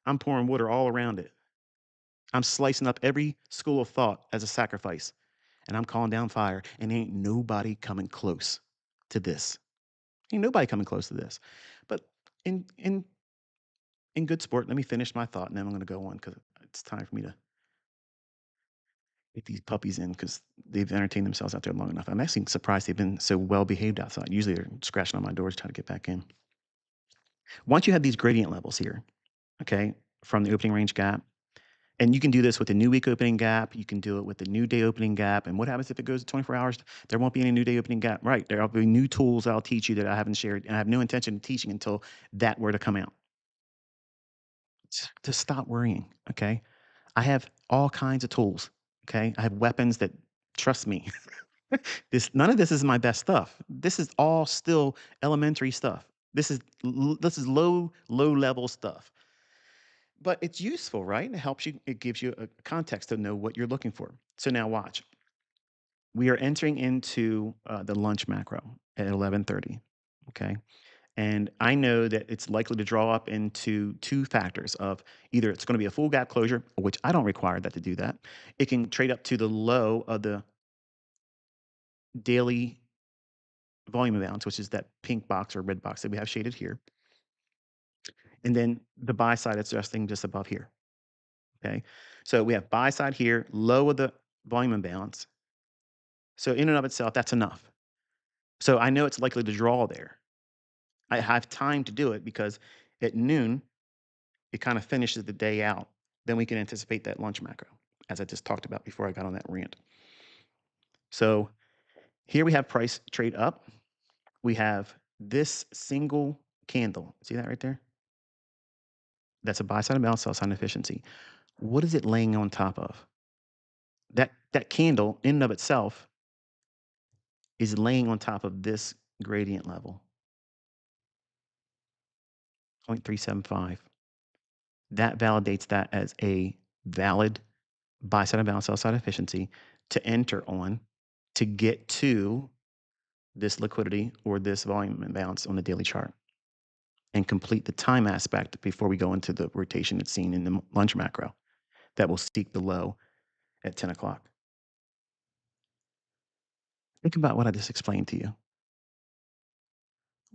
I'm pouring water all around it. I'm slicing up every school of thought as a sacrifice. And I'm calling down fire. And ain't nobody coming close to this. Ain't nobody coming close to this. But in in in good sport, let me finish my thought and then I'm gonna go on because it's time for me to get these puppies in because they've entertained themselves out there long enough. I'm actually surprised they've been so well behaved outside. Usually they're scratching on my doors trying to get back in. Once you have these gradient levels here, okay, from the opening range gap, and you can do this with the new week opening gap. You can do it with the new day opening gap. And what happens if it goes to 24 hours? There won't be any new day opening gap. Right. There will be new tools I'll teach you that I haven't shared. And I have no intention of teaching until that were to come out. Just stop worrying. Okay. I have all kinds of tools. Okay. I have weapons that, trust me, none of this is my best stuff. This is all still elementary stuff. This is low level stuff. But it's useful, right? It helps you, it gives you a context to know what you're looking for. So now watch. We are entering into the lunch macro at 11:30. Okay. And I know that it's likely to draw up into two factors of either it's going to be a full gap closure, which I don't require that to do that. It can trade up to the low of the daily volume imbalance, which is that pink box or red box that we have shaded here. And then the buy side, it's resting just above here. Okay. So we have buy side here, low of the volume imbalance. So in and of itself, that's enough. So I know it's likely to draw there. I have time to do it because at noon, it kind of finishes the day out. Then we can anticipate that lunch macro, as I just talked about before I got on that rant. So here we have price trade up. We have this single candle. See that right there? That's a buy side imbalance, sell side efficiency. What is it laying on top of? That candle in and of itself is laying on top of this gradient level, 0.375. That validates that as a valid buy side imbalance, sell side efficiency to enter on to get to this liquidity or this volume imbalance on the daily chart and complete the time aspect before we go into the rotation that's seen in the lunch macro that will seek the low at 10 o'clock. Think about what I just explained to you.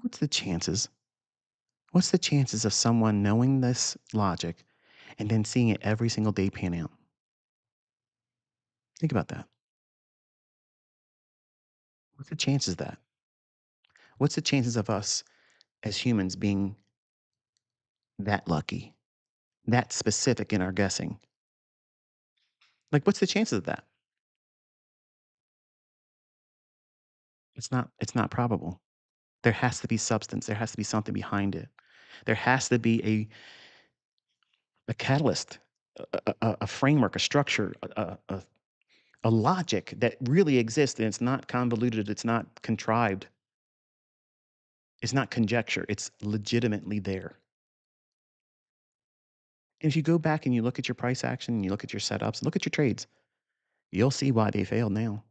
What's the chances? What's the chances of someone knowing this logic and then seeing it every single day pan out? Think about that. What's the chances of that? What's the chances of us as humans being that lucky, that specific in our guessing? Like, what's the chances of that? It's not probable. There has to be substance. There has to be something behind it. There has to be a catalyst, a framework, a structure, a logic that really exists, and it's not convoluted, it's not contrived, it's not conjecture, it's legitimately there. And if you go back and you look at your price action, and you look at your setups, look at your trades, you'll see why they failed now.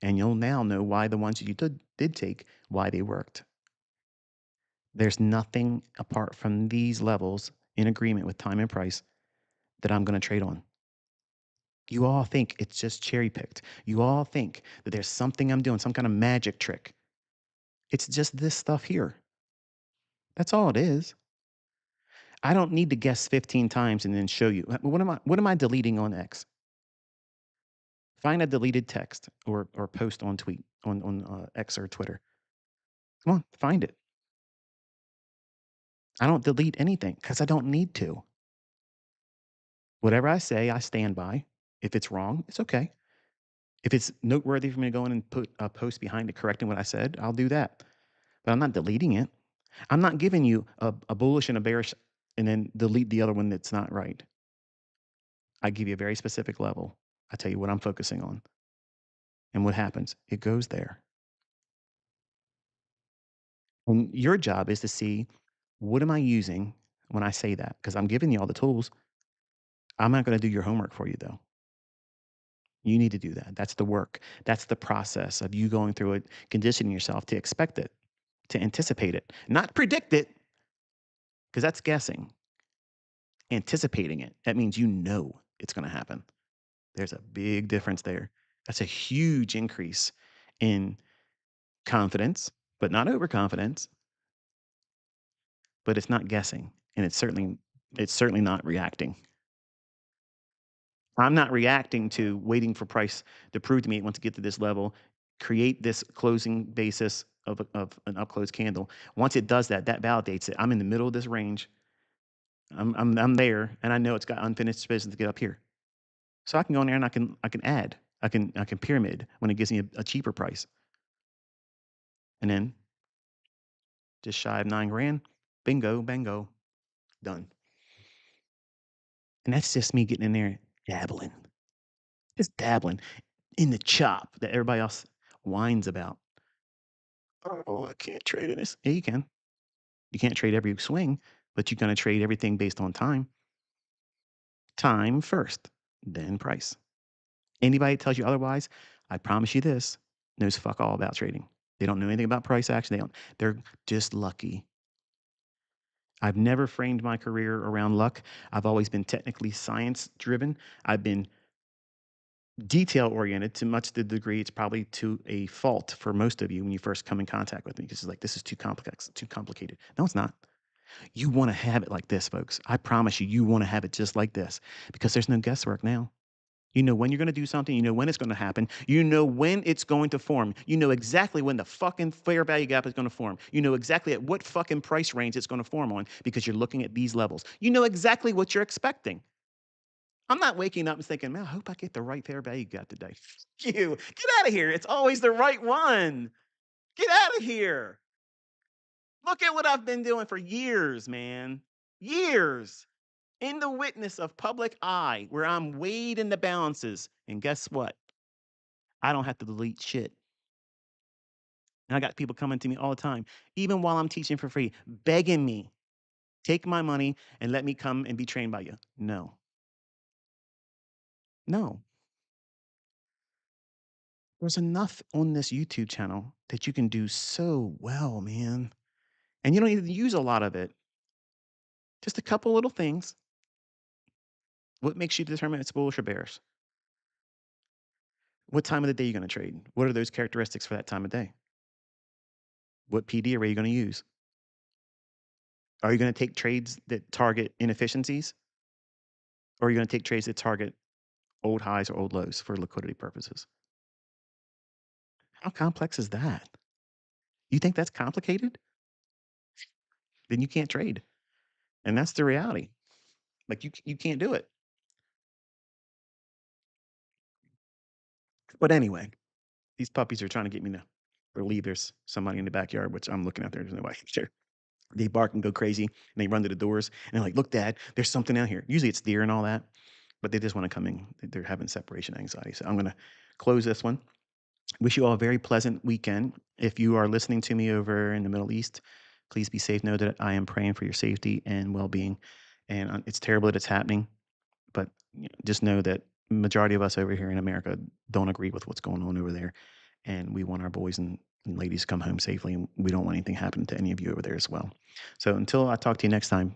And you'll now know why the ones you did take, why they worked. There's nothing apart from these levels in agreement with time and price that I'm going to trade on. You all think it's just cherry picked. You all think that there's something I'm doing, some kind of magic trick. It's just this stuff here. That's all it is. I don't need to guess 15 times and then show you. What am I deleting on X? Find a deleted text or post on tweet on X or Twitter. Come on, find it. I don't delete anything because I don't need to. Whatever I say, I stand by. If it's wrong, it's okay. If it's noteworthy for me to go in and put a post behind it correcting what I said, I'll do that. But I'm not deleting it. I'm not giving you a bullish and a bearish and then delete the other one that's not right. I give you a very specific level. I tell you what I'm focusing on. And what happens? It goes there. And your job is to see, what am I using when I say that? Because I'm giving you all the tools. I'm not going to do your homework for you, though. You need to do that. That's the work. That's the process of you going through it, conditioning yourself to expect it, to anticipate it, not predict it, because that's guessing. Anticipating it, that means you know it's going to happen. There's a big difference there. That's a huge increase in confidence, but not overconfidence. But it's not guessing, and it's certainly not reacting. I'm not reacting to waiting for price to prove to me it wants to get to this level, create this closing basis of an up close candle. Once it does that, that validates it. I'm in the middle of this range. I'm there, and I know it's got unfinished business to get up here. So I can go in there and I can add. I can pyramid when it gives me a cheaper price. And then just shy of 9 grand, bingo, bango, done. And that's just me getting in there dabbling. Just dabbling in the chop that everybody else whines about. Oh, I can't trade in this. Yeah, you can. You can't trade every swing, but you're gonna trade everything based on time. Time first, then price. Anybody that tells you otherwise, I promise you this, knows fuck all about trading. They don't know anything about price action. They're just lucky. I've never framed my career around luck. I've always been technically science driven. I've been detail oriented to much the degree it's probably to a fault for most of you when you first come in contact with me, because it's like, this is too complex, too complicated. No, it's not. You want to have it like this, folks. I promise you, you want to have it just like this, because there's no guesswork now. You know when you're going to do something. You know when it's going to happen. You know when it's going to form. You know exactly when the fucking fair value gap is going to form. You know exactly at what fucking price range it's going to form on, because you're looking at these levels. You know exactly what you're expecting. I'm not waking up and thinking, man, I hope I get the right fair value gap today. You get out of here. It's always the right one. Get out of here. Look at what I've been doing for years, man. Years. In the witness of public eye, where I'm weighed in the balances. And guess what? I don't have to delete shit. And I got people coming to me all the time, even while I'm teaching for free, begging me, take my money and let me come and be trained by you. No, no. There's enough on this YouTube channel that you can do so well, man. And you don't need to use a lot of it. Just a couple little things. What makes you determine it's bullish or bearish? What time of the day are you gonna trade? What are those characteristics for that time of day? What PD array are you gonna use? Are you gonna take trades that target inefficiencies, or are you gonna take trades that target old highs or old lows for liquidity purposes? How complex is that? You think that's complicated? Then you can't trade, and that's the reality. Like, you can't do it. But anyway, these puppies are trying to get me to believe there's somebody in the backyard, which I'm looking out there, there's nobody there. They bark and go crazy, and they run to the doors, and they're like, "Look, dad, there's something out here." Usually it's deer and all that, but they just wanna come in. They're having separation anxiety, so I'm gonna close this one. Wish you all a very pleasant weekend. If you are listening to me over in the Middle East, please be safe. Know that I am praying for your safety and well-being, and, it's terrible that it's happening, but, just know that majority of us over here in America don't agree with what's going on over there, and we want our boys and ladies to come home safely, and we don't want anything happening to any of you over there as well. So until I talk to you next time,